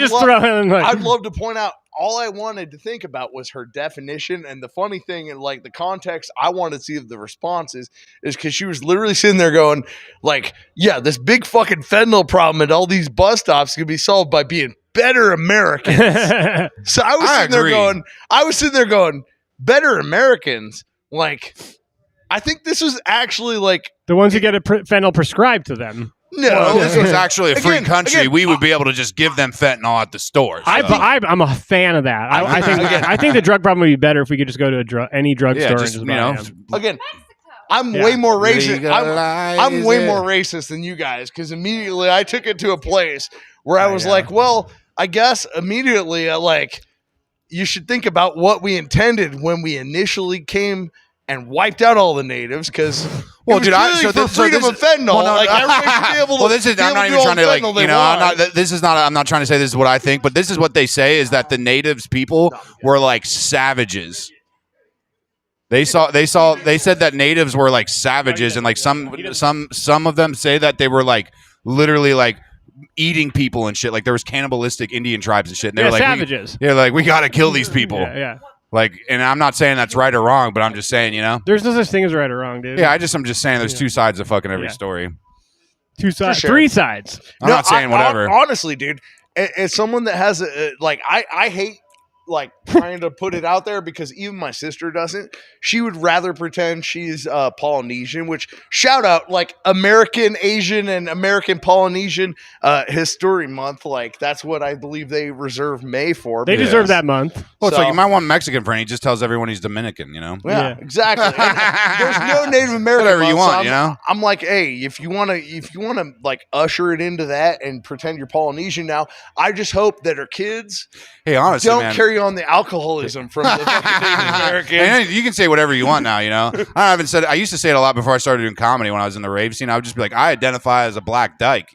love to point out, all I wanted to think about was her definition. And the funny thing, and like the context I wanted to see of the responses, is because she was literally sitting there going, like, yeah, this big fucking fentanyl problem at all these bus stops can be solved by being better Americans. So I was sitting there going, better Americans? Like, I think this was actually like the ones who get a fentanyl prescribed to them. No, well, if this was actually a free country, we would be able to just give them fentanyl at the stores. So. I'm a fan of that. I think the drug problem would be better if we could just go to any drug store. Just, and just again, I'm way more racist. I'm way more racist than you guys, because immediately I took it to a place where I was like, well, I guess immediately you should think about what we intended when we initially came and wiped out all the natives, because freedom of fentanyl. Everybody should be able to. Well, this is. I'm not even trying to I'm not trying to say this is what I think, but this is what they say, is that the natives people were like savages. They said that natives were like savages, and like some of them say that they were like literally like eating people and shit. Like there was cannibalistic Indian tribes and shit. And they were like savages. We got to kill these people. Yeah. Like, and I'm not saying that's right or wrong, but I'm just saying, there's no such thing as right or wrong, dude. Yeah, I'm just saying there's two sides of fucking every story. Two sides, sure. 3 sides. I'm not saying whatever. Honestly, dude, as someone that has I hate trying to put it out there, because even my sister doesn't. She would rather pretend she's Polynesian, which shout out American Asian and American Polynesian History Month. That's what I believe they reserve May for. They deserve that month. Well, it's like you might want a Mexican friend. He just tells everyone he's Dominican, Yeah, exactly. There's no Native American. Whatever you month, want, I'm like, hey, if you want to usher it into that and pretend you're Polynesian now, I just hope that our kids honestly, don't carry on the alcoholism from the fucking Native Americans. And you can say whatever you want now, I used to say it a lot before I started doing comedy when I was in the rave scene. I would just be like, I identify as a black dyke.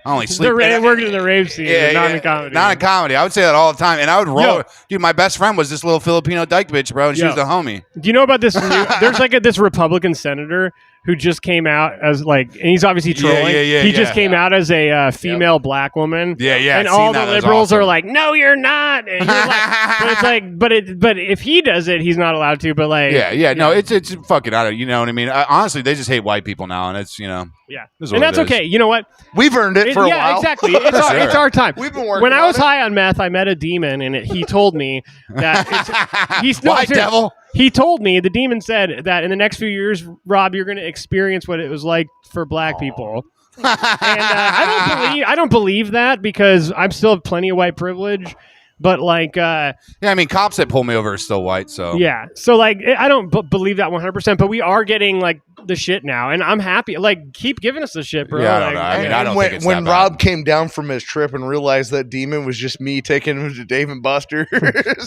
I only sleep. Working in the rave scene, not in comedy. Not in comedy. I would say that all the time, and I would roll. Dude, my best friend was this little Filipino dyke bitch, bro, and she was the homie. Do you know about this? There's like this Republican senator who just came out as like, and he's obviously trolling. He just came out as a female black woman. Yeah. And all the liberals are like, "No, you're not." And you're like, but it's like, but if he does it, he's not allowed to. But like, no, it's fucking out of, you know what I mean. Honestly, they just hate white people now, and it's and that's okay. You know what? We've earned it for a while. Yeah, exactly. It's our time. We've been working. When I was high on meth, I met a demon, and he told me that he's still white devil. He told me, the demon said that in the next few years, Rob, you're going to experience what it was like for black people. And I don't believe that, because I'm still have plenty of white privilege. But like, I mean, cops that pull me over are still white, so so like, I don't believe that 100%. But we are getting like the shit now, and I'm happy. Like, keep giving us the shit, bro. Yeah, I don't know. I mean, I don't think it's when that Rob bad. came down from his trip and realized that demon was just me taking him to Dave and Buster's,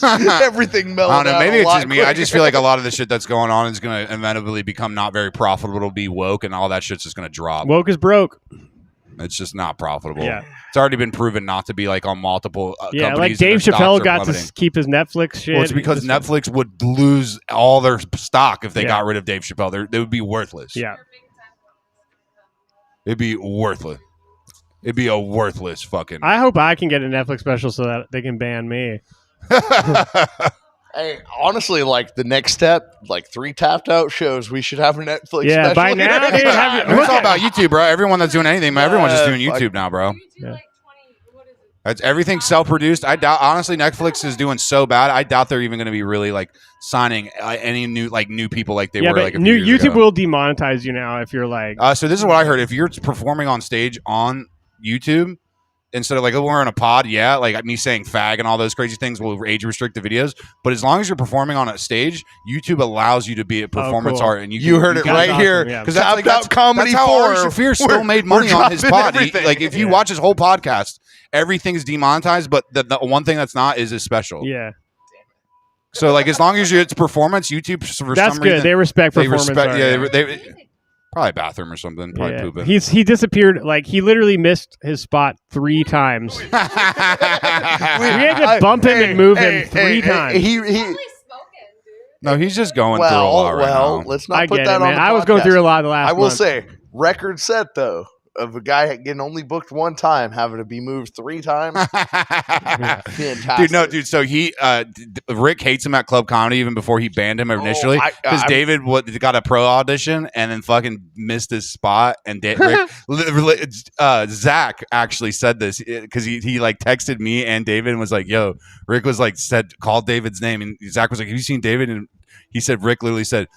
everything mellowed out. I don't know. Maybe it's just me. Quicker. I just feel like a lot of the shit that's going on is going to inevitably become not very profitable. It'll be woke, and all that shit's just going to drop. Woke is broke. It's just not profitable. Yeah. It's already been proven not to be like on multiple companies. Like Dave Chappelle got to keep his Netflix shit. Well, it's because Netflix would lose all their stock if they got rid of Dave Chappelle. They would be worthless. Yeah. It'd be worthless. It'd be a worthless fucking. I hope I can get a Netflix special so that they can ban me. Hey, honestly, like the next step, like 3 tapped out shows, we should have a Netflix. Yeah, by now, dude, it's all about YouTube, bro. Everyone that's doing anything, everyone's just doing YouTube now, bro. Yeah. That's everything self-produced. I doubt. Honestly, Netflix is doing so bad. I doubt they're even going to be really like signing any new people like they were. But like a few years YouTube ago. will demonetize you now if you're like. So this is what I heard. If you're performing on stage on YouTube, instead of like we're in a pod, like me saying fag and all those crazy things will age restrict the videos. But as long as you're performing on a stage, YouTube allows you to be a performance cool. art, and You heard it right here. Because Tapped Out Comedy that's how Ari 4. Shaffir still made money on his pod. Like if you watch his whole podcast, everything's demonetized, but the one thing that's not is his special. Yeah. So like as long as it's performance, YouTube for That's some good. reason They respect performance. they probably bathroom or something. Probably pooping. He disappeared. Like he literally missed his spot 3 times. we had to bump him and move him 3 times. No, he's just going through a lot right now. Let's not I put get that it, on man. the I was going podcast. through a lot the last I will month. say, record set though of a guy getting only booked 1 time, having to be moved 3 times. Fantastic, dude. So he, Rick hates him at Club Comedy even before he banned him initially because David got a pro audition and then fucking missed his spot. And Zach actually said this because he like texted me and David and was like, "Yo," Rick was like called David's name and Zach was like, "Have you seen David?" And he said Rick literally said,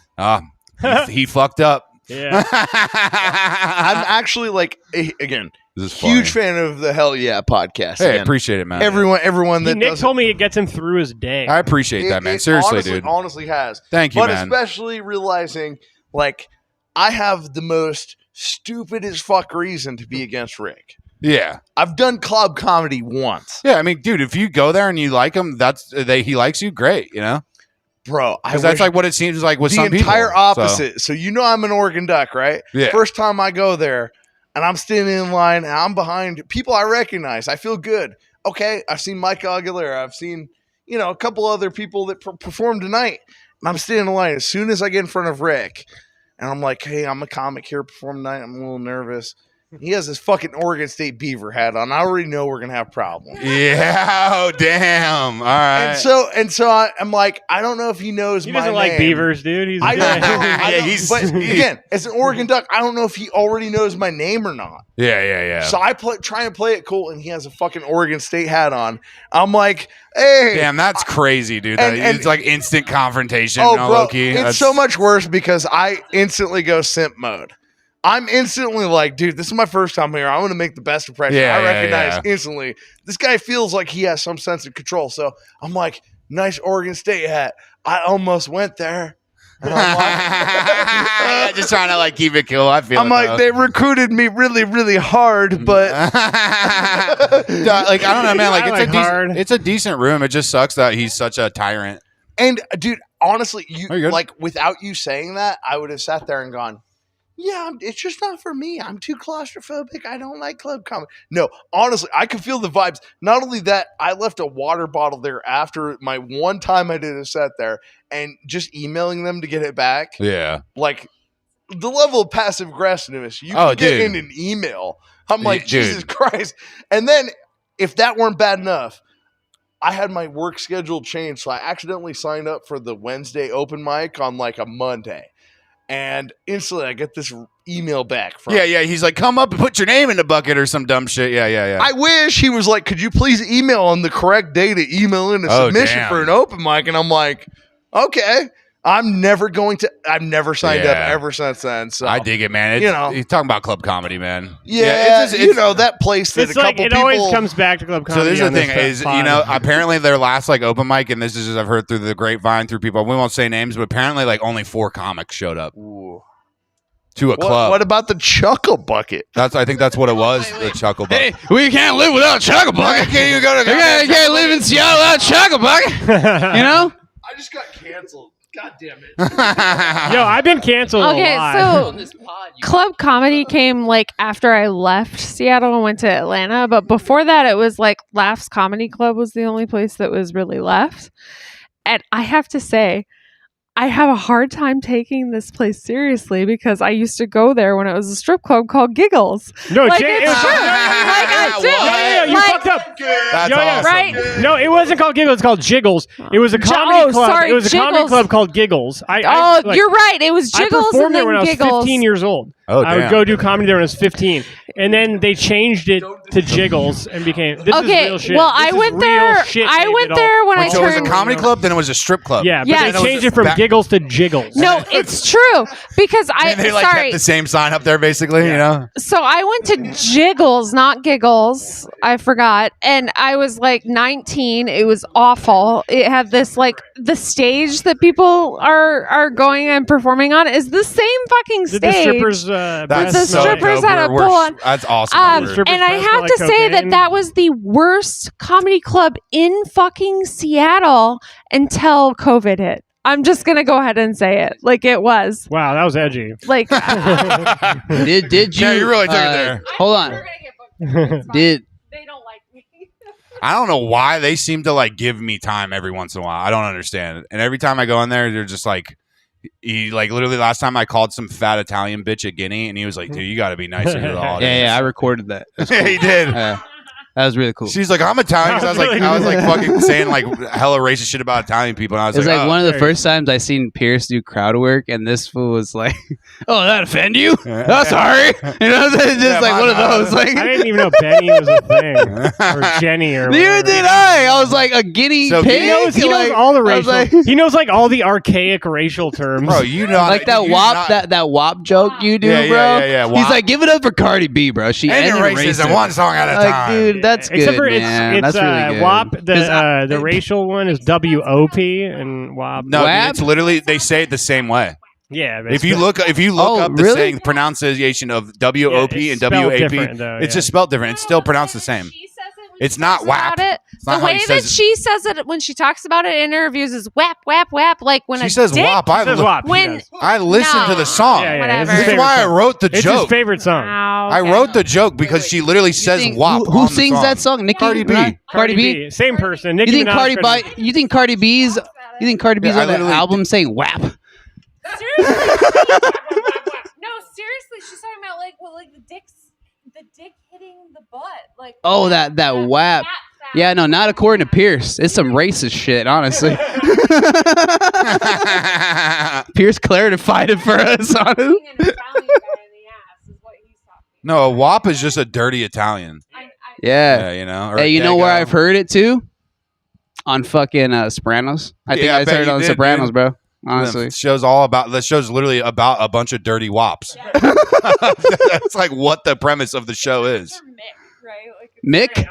he fucked up." Yeah. I'm actually like again This is huge funny. fan of the Hell Yeah podcast. Hey, I man. appreciate it, man. Everyone that Nick does told me it gets him through his day. I appreciate that, man. Seriously, dude. Honestly has. Thank you, but man. especially realizing like I have the most stupid as fuck reason to be against Rick. Yeah. I've done club comedy once. Yeah, I mean, dude, if you go there and you like him, he likes you, great, you know? Bro, Because that's like what it seems like with some the people. entire opposite. So you know I'm an Oregon Duck, right? Yeah. First time I go there and I'm standing in line and I'm behind people I recognize. I feel good. Okay, I've seen Mike Aguilera. I've seen, a couple other people that performed tonight. And I'm standing in line. As soon as I get in front of Rick and I'm like, hey, I'm a comic here performing tonight. I'm a little nervous. He has this fucking Oregon State Beaver hat on. I already know we're gonna have problems. Yeah, oh damn. All right. And so I'm like, I don't know if he knows. He my doesn't name. like beavers, dude. He's I don't know. But he's again, as an Oregon Duck, I don't know if he already knows my name or not. Yeah. So I try and play it cool, and he has a fucking Oregon State hat on. I'm like, hey, Damn, that's crazy, dude. It's like instant confrontation. oh, bro, low-key. it's so much worse because I instantly go simp mode. I'm instantly like, dude, this is my first time here. I'm going to make the best impression. Yeah, I recognize yeah. instantly. This guy feels like he has some sense of control. So I'm like, nice Oregon State hat. I almost went there. And I'm like, just trying to like keep it cool. I feel. I'm like, they recruited me really, really hard, but like I don't know, man. Like hard. it's a decent room. It just sucks that he's such a tyrant. and dude, honestly, Are you good? like without you saying that, I would have sat there and gone, yeah, it's just not for me. I'm too claustrophobic. I don't like club comedy. No, honestly, I could feel the vibes. Not only that, I left a water bottle there after my one time I did a set there, and just emailing them to get it back. Yeah. Like the level of passive aggressiveness you can get in an email. I'm like, Jesus Christ. And then if that weren't bad enough, I had my work schedule changed, so I accidentally signed up for the Wednesday open mic on like a Monday. And instantly I get this email back from he's like, come up and put your name in the bucket or some dumb shit. Yeah. I wish he was like, could you please email on the correct day to email in a submission for an open mic? And I'm like, okay. I've never signed up ever since then. So I dig it, man. He's talking about club comedy, man. Yeah, it's that place that it's like it always comes back to club comedy. So this is the thing is, apparently their last like open mic, and this is just I've heard through the grapevine through people. We won't say names, but apparently like only 4 comics showed up to a club. What about the Chuckle Bucket? I think that's what it was. The Chuckle Bucket. Hey, we can't live without Chuckle Bucket. Can't even go to. You can't live in Seattle without Chuckle Bucket. You know? I just got canceled. God damn it. Yo, I've been canceled a lot. So club comedy came like after I left Seattle and went to Atlanta. But before that, it was like Laughs Comedy Club was the only place that was really left. And I have to say, I have a hard time taking this place seriously because I used to go there when it was a strip club called Giggles. No, like, Jay, it's true. Like, I do. Yeah, you fucked up. That's awesome. Right? No, it wasn't called Giggles. It's called Jiggles. It was a comedy club. Sorry, it was a comedy Jiggles. club called Giggles. You're right. It was Jiggles I performed and there then when I was Giggles. 15 years old. Oh, I would damn. go do comedy there when I was 15. And then they changed it to Jiggles and became this is real shit. Well, This I is went real there. shit, I David. went there when I So it was a turned. comedy club, then it was a strip club. Yeah, but Yes. they changed it from back- Giggles to Jiggles. No, it's true because And they like kept the same sign up there, basically. You know. So I went to Jiggles, not Giggles. I forgot. And I was like 19. It was awful. It had this like the stage that people are going and performing on is the same fucking Did stage. the strippers the strippers had a pull on. That's awesome. Strippers And I smell have like to say cocaine? that was the worst comedy club in fucking Seattle until COVID hit. I'm just gonna go ahead and say it. Like it was. Wow, that was edgy. Like Did you? Yeah, you really took it there. Hold on. Did they don't like me. I don't know why they seem to like give me time every once in a while. I don't understand it. And every time I go in there, they're just like, literally last time I called some fat Italian bitch a guinea, and he was like, "Dude, you got to be nicer to the audience." Yeah, I recorded that. Yeah, he did. That was really cool. She's like, "I'm Italian," because I was like fucking saying like hella racist shit about Italian people. And I was It was like oh, one of the first times I seen Pierce do crowd work, and this fool was like, "Oh, that offend you? Oh, sorry." You know, it's just like one of those. Like, I didn't even know Benny was a thing or Jenny or. Neither did I. I was like a guinea So pig. He knows Like, all the I was racial. like- he knows like all the archaic racial terms. bro. You know, like that WAP, that WAP joke you do, Yeah, bro. yeah. He's like, give it up for Cardi B, bro. She ended ended racism racism. one song at a Like, time. dude, that's good, Except for man. it's That's really good. WAP. 'Cause The racial one is WOP and WAP. No, dude, WAP? it's literally they say it the same way. Yeah, but If you look up the really? saying pronunciation of WOP it's and spelled WAP, different, though, it's yeah. just spelled different. It's still pronounced the same. It's not WAP. It's not The how way he that says it. she says it when she talks about it in interviews is whap, whap, whap. Like when She a says dick, WAP. Says WAP. When I listened to the song. Yeah, Whatever. it's his That's favorite why I song. wrote the It's his joke. favorite song. I wrote the joke because she literally says think- WAP. Who on the sings song. that song? Nicki? Cardi B. Right? Cardi B. Same person. You Nicki think Minaj Cardi couldn't- B? You think Cardi B's? You think Cardi B's Yeah, I on that literally- album saying WAP? Seriously? No, seriously, she's talking about like the dick hitting the butt, like. Oh, that WAP. Yeah, no, not according to Pierce. It's some racist shit, honestly. Pierce clarified it for us. No, a WAP is just a dirty Italian. Yeah. Yeah, you know. Or Hey, a you know where Dago. I've heard it too? On fucking Sopranos. I think Yeah, I I bet heard it you on did, Sopranos, dude. bro. Honestly. The show's literally about a bunch of dirty WAPs. That's like what the premise of the show is. Mick?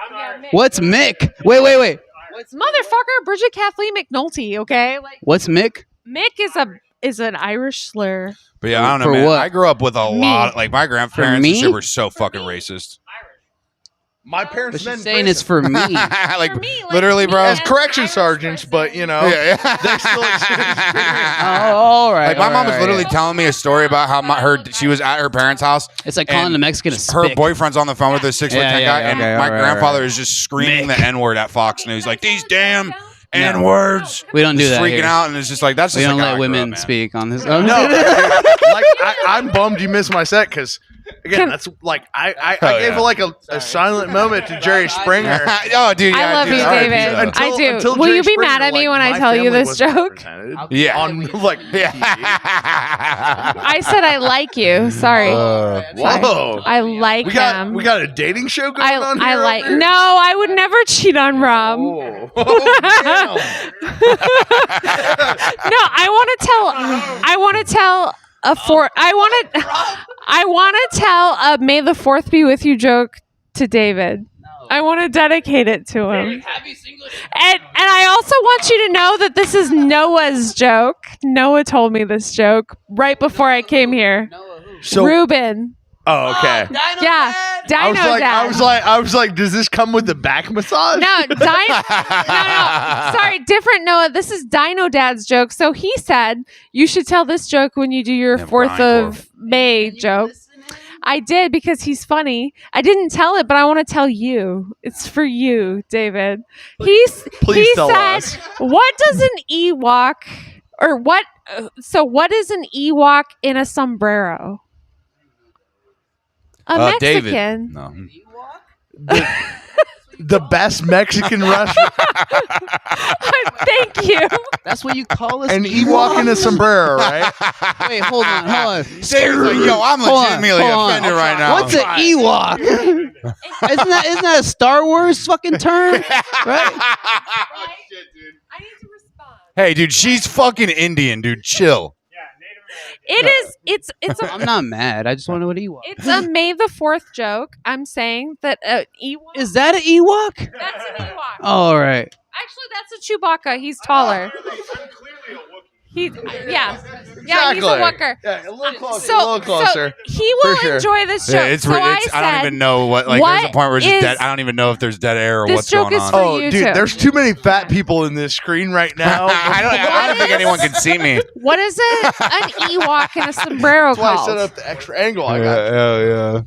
What's Mick? Wait. Motherfucker, Bridget Kathleen McNulty, okay? Like What's Mick? Mick is an Irish slur. But yeah, I don't know, For man. what? I grew up with a lot. Like my grandparents and me? shit were so fucking racist. My parents. But been she's saying it's for me. like, For me, like, literally, bro. as as correction Irish sergeants, but you know, Yeah, they still experience. Oh, all right. Like my all mom was right, literally yeah. telling me a story about how she was at her parents' house. It's like calling and the Mexican a her spick. boyfriend's on the phone with this 6'10" Yeah, yeah, guy, yeah, and okay, my all right, grandfather all right. is just screaming Mick. the N-word at Fox News, like these damn N-words. We don't do Just that freaking here. out, and it's just like that's We just don't like how let I grew women up, man. speak on this. No, dude, like I'm bummed you missed my set because again, that's like I gave yeah. like a silent moment to Jerry Springer. Oh, dude, yeah, I love dude, you, all right, David. peace out. I do. Until Will Jerry you be Springer, mad at me like, when I my tell you family this wasn't joke? represented Yeah. on like Yeah. I said I like you. Sorry. whoa. I like him. We got a dating show going I on here. I like. over No, here? I would never cheat on Rob. Oh, damn. No, I want to tell a May the 4th be with you joke to David. I want to dedicate it to him. And I also want you to know that this is Noah's joke. Noah told me this joke right before I came here. So, Ruben. oh, okay. Yeah. Dino Dad. I was like, does this come with the back massage? No. Sorry, different Noah. This is Dino Dad's joke. So he said you should tell this joke when you do your Yeah, 4th Brian of May joke. I did because he's funny. I didn't tell it, but I want to tell you. It's for you, David. Please he tell said, us. "What does an Ewok, or what? So what is an Ewok in a sombrero? A Mexican." David. No. The best Mexican restaurant. Thank you. That's what you call us. An Ewok in a sombrero, right? Wait, hold on. David's like, yo, I'm Hold on, legitimately hold on. offended right now. What's an Ewok? isn't that a Star Wars fucking term? Right? I need to respond. Hey, dude, she's fucking Indian, dude. Chill. It is. It's a. I'm not mad. I just want to know what Ewok. It's a May the 4th joke. I'm saying that Ewok. Is that an Ewok? That's an Ewok. All right. Actually, that's a Chewbacca. He's taller. He's yeah, he's a Wooker. Yeah, a little closer. So, a little closer. so he will For sure. enjoy this joke. Yeah, it's, so I I don't said, even know what. Like, there's a point where it's just what dead. is- I don't even know if there's dead air or This what's joke going is on. for Oh, you dude, too. there's too many fat people in this screen right now. I don't think anyone can see me. What is it? An Ewok in a sombrero That's why I set called? up the extra angle. I got. Yeah.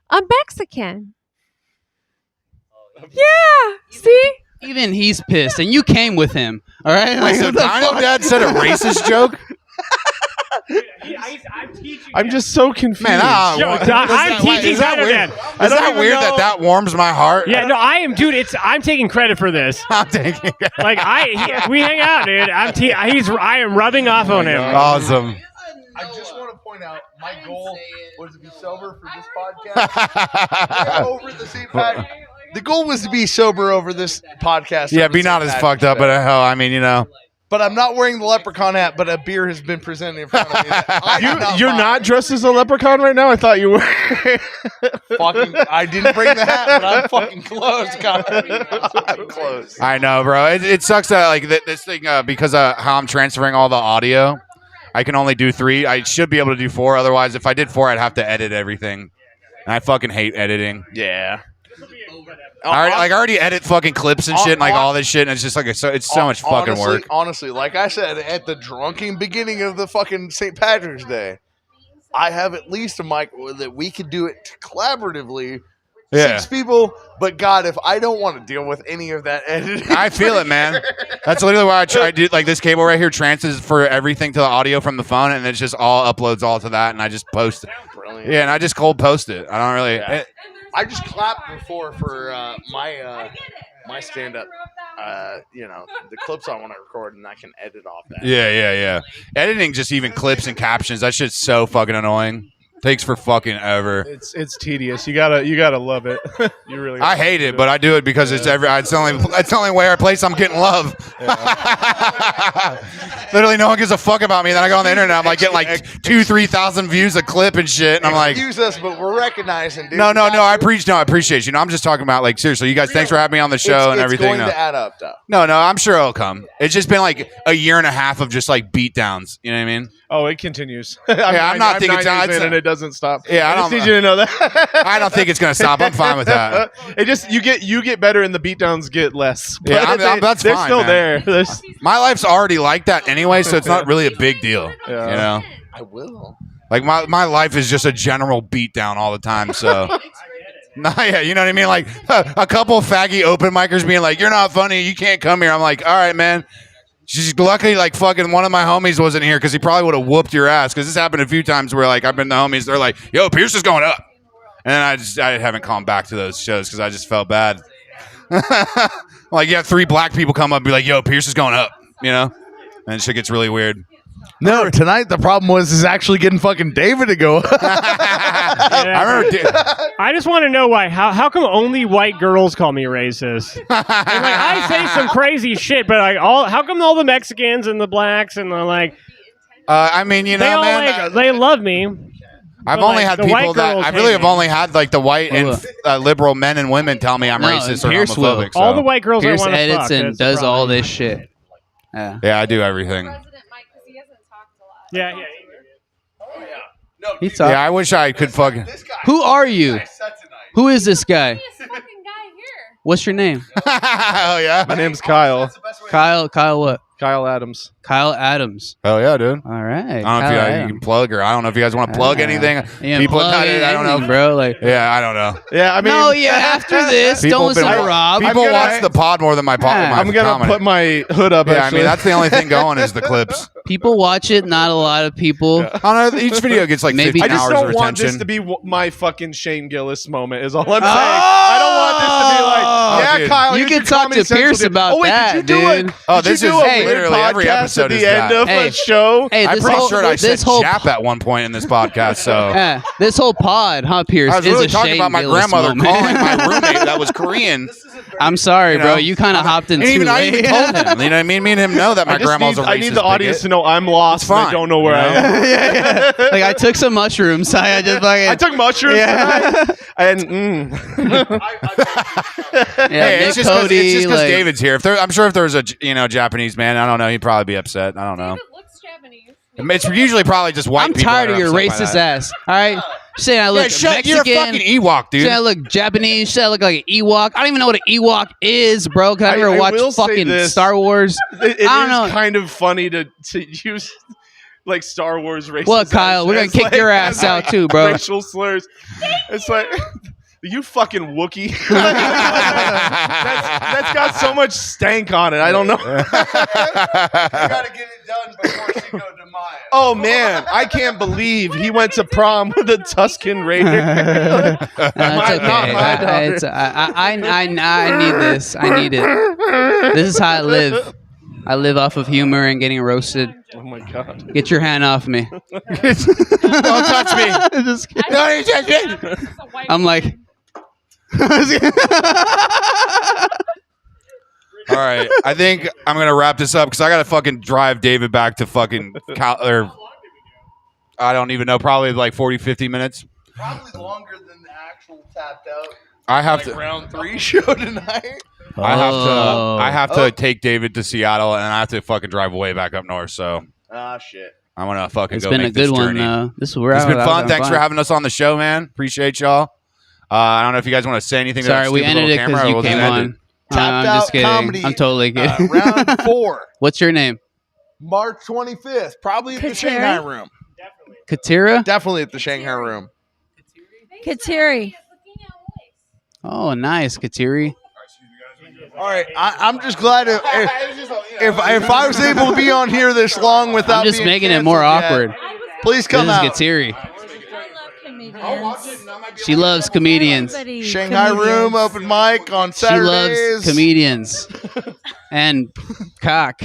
A Mexican. Yeah. See? Even he's pissed, and you came with him. All right. Wait, Like, so what the Dino fuck? Dad said a racist joke? I'm just so confused. Man, I'm teaching that Dino weird? Dad. Is that weird that warms my heart? Yeah, no, I am, dude. I'm taking credit for this. I'm taking it. Like we hang out, dude. I am rubbing off on him. Awesome. I just want to point out my goal was to be sober for this podcast. Over the St. Patrick. The goal was to be sober over this podcast. Yeah, over be St. not as Patrick's fucked up, Day. but hell, I mean, you know. But I'm not wearing the leprechaun hat, but a beer has been presented in front of me. that I did You're buy. not dressed as a leprechaun right now? I thought you were. Fucking, I didn't bring the hat, but I'm fucking close, guys. I'm close. I know, bro. It sucks that like this thing because how I'm transferring all the audio. I can only do 3. I should be able to do 4. Otherwise, if I did 4, I'd have to edit everything. And I fucking hate editing. Yeah. I already edit fucking clips and shit, and like all this shit, and it's just like it's so much fucking work. Honestly, like I said at the drunken beginning of the fucking St. Patrick's Day, I have at least a mic that we could do it collaboratively. Yeah. 6 people, but God, if I don't want to deal with any of that editing, I feel it, man. That's literally why I do like this cable right here transfers for everything to the audio from the phone, and it's just all uploads all to that, and I just post it. Brilliant. Yeah, and I just cold post it. I don't really. Yeah. I just clapped before for my stand up. The clips I want to record, and I can edit off that. Yeah. Editing just even clips and captions. That shit's so fucking annoying. Takes for fucking ever. It's tedious. You gotta love it. You really. I hate it, but I do it because it's the only way or place I'm getting love. Literally, no one gives a fuck about me. Then I go on the internet, I'm like getting like 2,000-3,000 views a clip and shit, and I'm like, excuse us, but we're recognizing. Dude. no. I appreciate you. No, I'm just talking about like seriously, you guys. Thanks for having me on the show and everything. It's going to add up, though. No, I'm sure it'll come. It's just been like a year and a half of just like beatdowns. You know what I mean? Oh, it continues. I'm not thinking I'm 9 years in and it doesn't stop. Yeah, I just need you to know that. I don't think it's gonna stop. I'm fine with that. It just you get better and the beatdowns get less. Yeah, that's they're fine, still man. there. My life's already like that anyway, so it's not really a big deal. Yeah. You know, I will. like my life is just a general beatdown all the time. So. No, yeah, you know what I mean? Like a couple faggy open micers being like, "You're not funny. You can't come here." I'm like, "All right, man." She's luckily like fucking one of my homies wasn't here because he probably would have whooped your ass. Because this happened a few times where like I've been the homies. They're like, "Yo, Pierce is going up," and then I haven't come back to those shows because I just felt bad. Like you have 3 black people come up and be like, "Yo, Pierce is going up," you know, and shit gets really weird. No, tonight the problem was actually getting fucking David to go. I remember. I just want to know why. How come only white girls call me racist? And, like, I say some crazy shit, but like how come all the Mexicans and the blacks and the like? I mean, you They know, all man. they love me. I've But, only like, had the people white that girls I really hate have me. only had like the white and liberal men and women tell me I'm No, racist or Pierce will. homophobic. So. All the white girls Pierce I want to edits fuck. and that's the does all problem. this shit. Yeah. Yeah, I do everything. Yeah. He talk- Yeah, I wish I could fucking. Who are you? Who is this guy? What's your name? Oh yeah. My name's Kyle. Kyle what? Kyle Adams. Kyle Adams. Oh yeah, dude. All right. I don't know Kyle if you Adams. can plug or I don't know if you guys want to plug anything. Yeah, People, plug I don't know, anything, bro. Like, Yeah, I don't know. Yeah, I mean, no, yeah. After this, People don't listen been- to Rob. People gonna- watch the pod more than my pod. Yeah. my I'm gonna comedy. put my hood up. Yeah, I actually. mean that's the only thing going is the clips. People watch it. Not a lot of people. Yeah. I don't know. Each video gets like Maybe- 15 I just hours don't of want retention. this to be my fucking Shane Gillis moment. Is all I'm saying. I don't want this to be like, Oh, yeah, dude. Kyle. You here's can your talk Comedy to Central Pierce deal. about oh, wait, that, did you do dude. It? Oh, Did this you do is a weird literally every podcast episode at is the end that. of Hey. a show. Hey, I'm this pretty whole sure I said this whole Jap at one point in this podcast. So yeah, this whole pod, huh, Pierce? I was is really a talking Shane about my Gillis grandmother moment. calling my roommate that was Korean. I'm sorry, You bro. know? You kind of hopped in And too even I late. even told him. You know what I mean? Me and him know that my I just grandma's need, a racist I need the audience bigot. to know I'm lost. It's And fine, I don't know where you I am. yeah. Like I took some mushrooms. I just fucking. I took mushrooms Yeah. tonight, and Yeah, Hey, Nick it's just Cody, because like, David's here. I'm sure if there was a Japanese man, I don't know, he'd probably be upset. I don't know. It's usually probably just white I'm people. tired that of are your upset by racist that. ass. All right, saying I look Yeah, shut, Mexican. you're a fucking Ewok, dude. Say I look Japanese. Say I look like an Ewok. I don't even know what an Ewok is, bro. Cause I never I watched will say fucking this. Star Wars. it I don't is know. kind of funny to use like Star Wars racist. What, Kyle? We're gonna as, kick like, your ass as, out like, too, bro. Racial slurs. It's like you fucking Wookiee. that's got so much stank on it. I don't know. Gotta get it done before Cinco de Mayo. Oh man, I can't believe he went to prom with a Tuscan Raider. That's okay. not my daughter. I need this. I need it. This is how I live. I live off of humor and getting roasted. Oh my god. Get your hand off me. Don't touch me. Just kidding. Don't you touch me. I'm like. All right, I think I'm gonna wrap this up because I gotta fucking drive David back to fucking or I don't even know, probably like 40, 50 minutes. Probably longer than the actual tapped out. I have to. Round 3 show tonight. I have to take David to Seattle, and I have to fucking drive way back up north. So Ah, shit. I'm gonna fucking It's go been a make this good one, journey. though. This It's been fun. Thanks for having. having us on the show, man. Appreciate y'all. I don't know if you guys want to say anything. to that Sorry, we stupid ended little it camera, because or you we'll just came end on. it. Tapped I'm just Out kidding. Comedy, I'm totally kidding. Round 4, What's your name? March 25th. Probably at the Kateri? Shanghai room. Katira? Definitely at the Shanghai room. Kateri. Oh, nice, Katiri. All right, I'm just glad if I was able to be on here this long without I'm just being making it more canceled yet, awkward. please come This is out. Katiri. I love comedians. She loves comedians. Everybody Shanghai comedians. room open mic on She Saturdays. loves comedians and cock.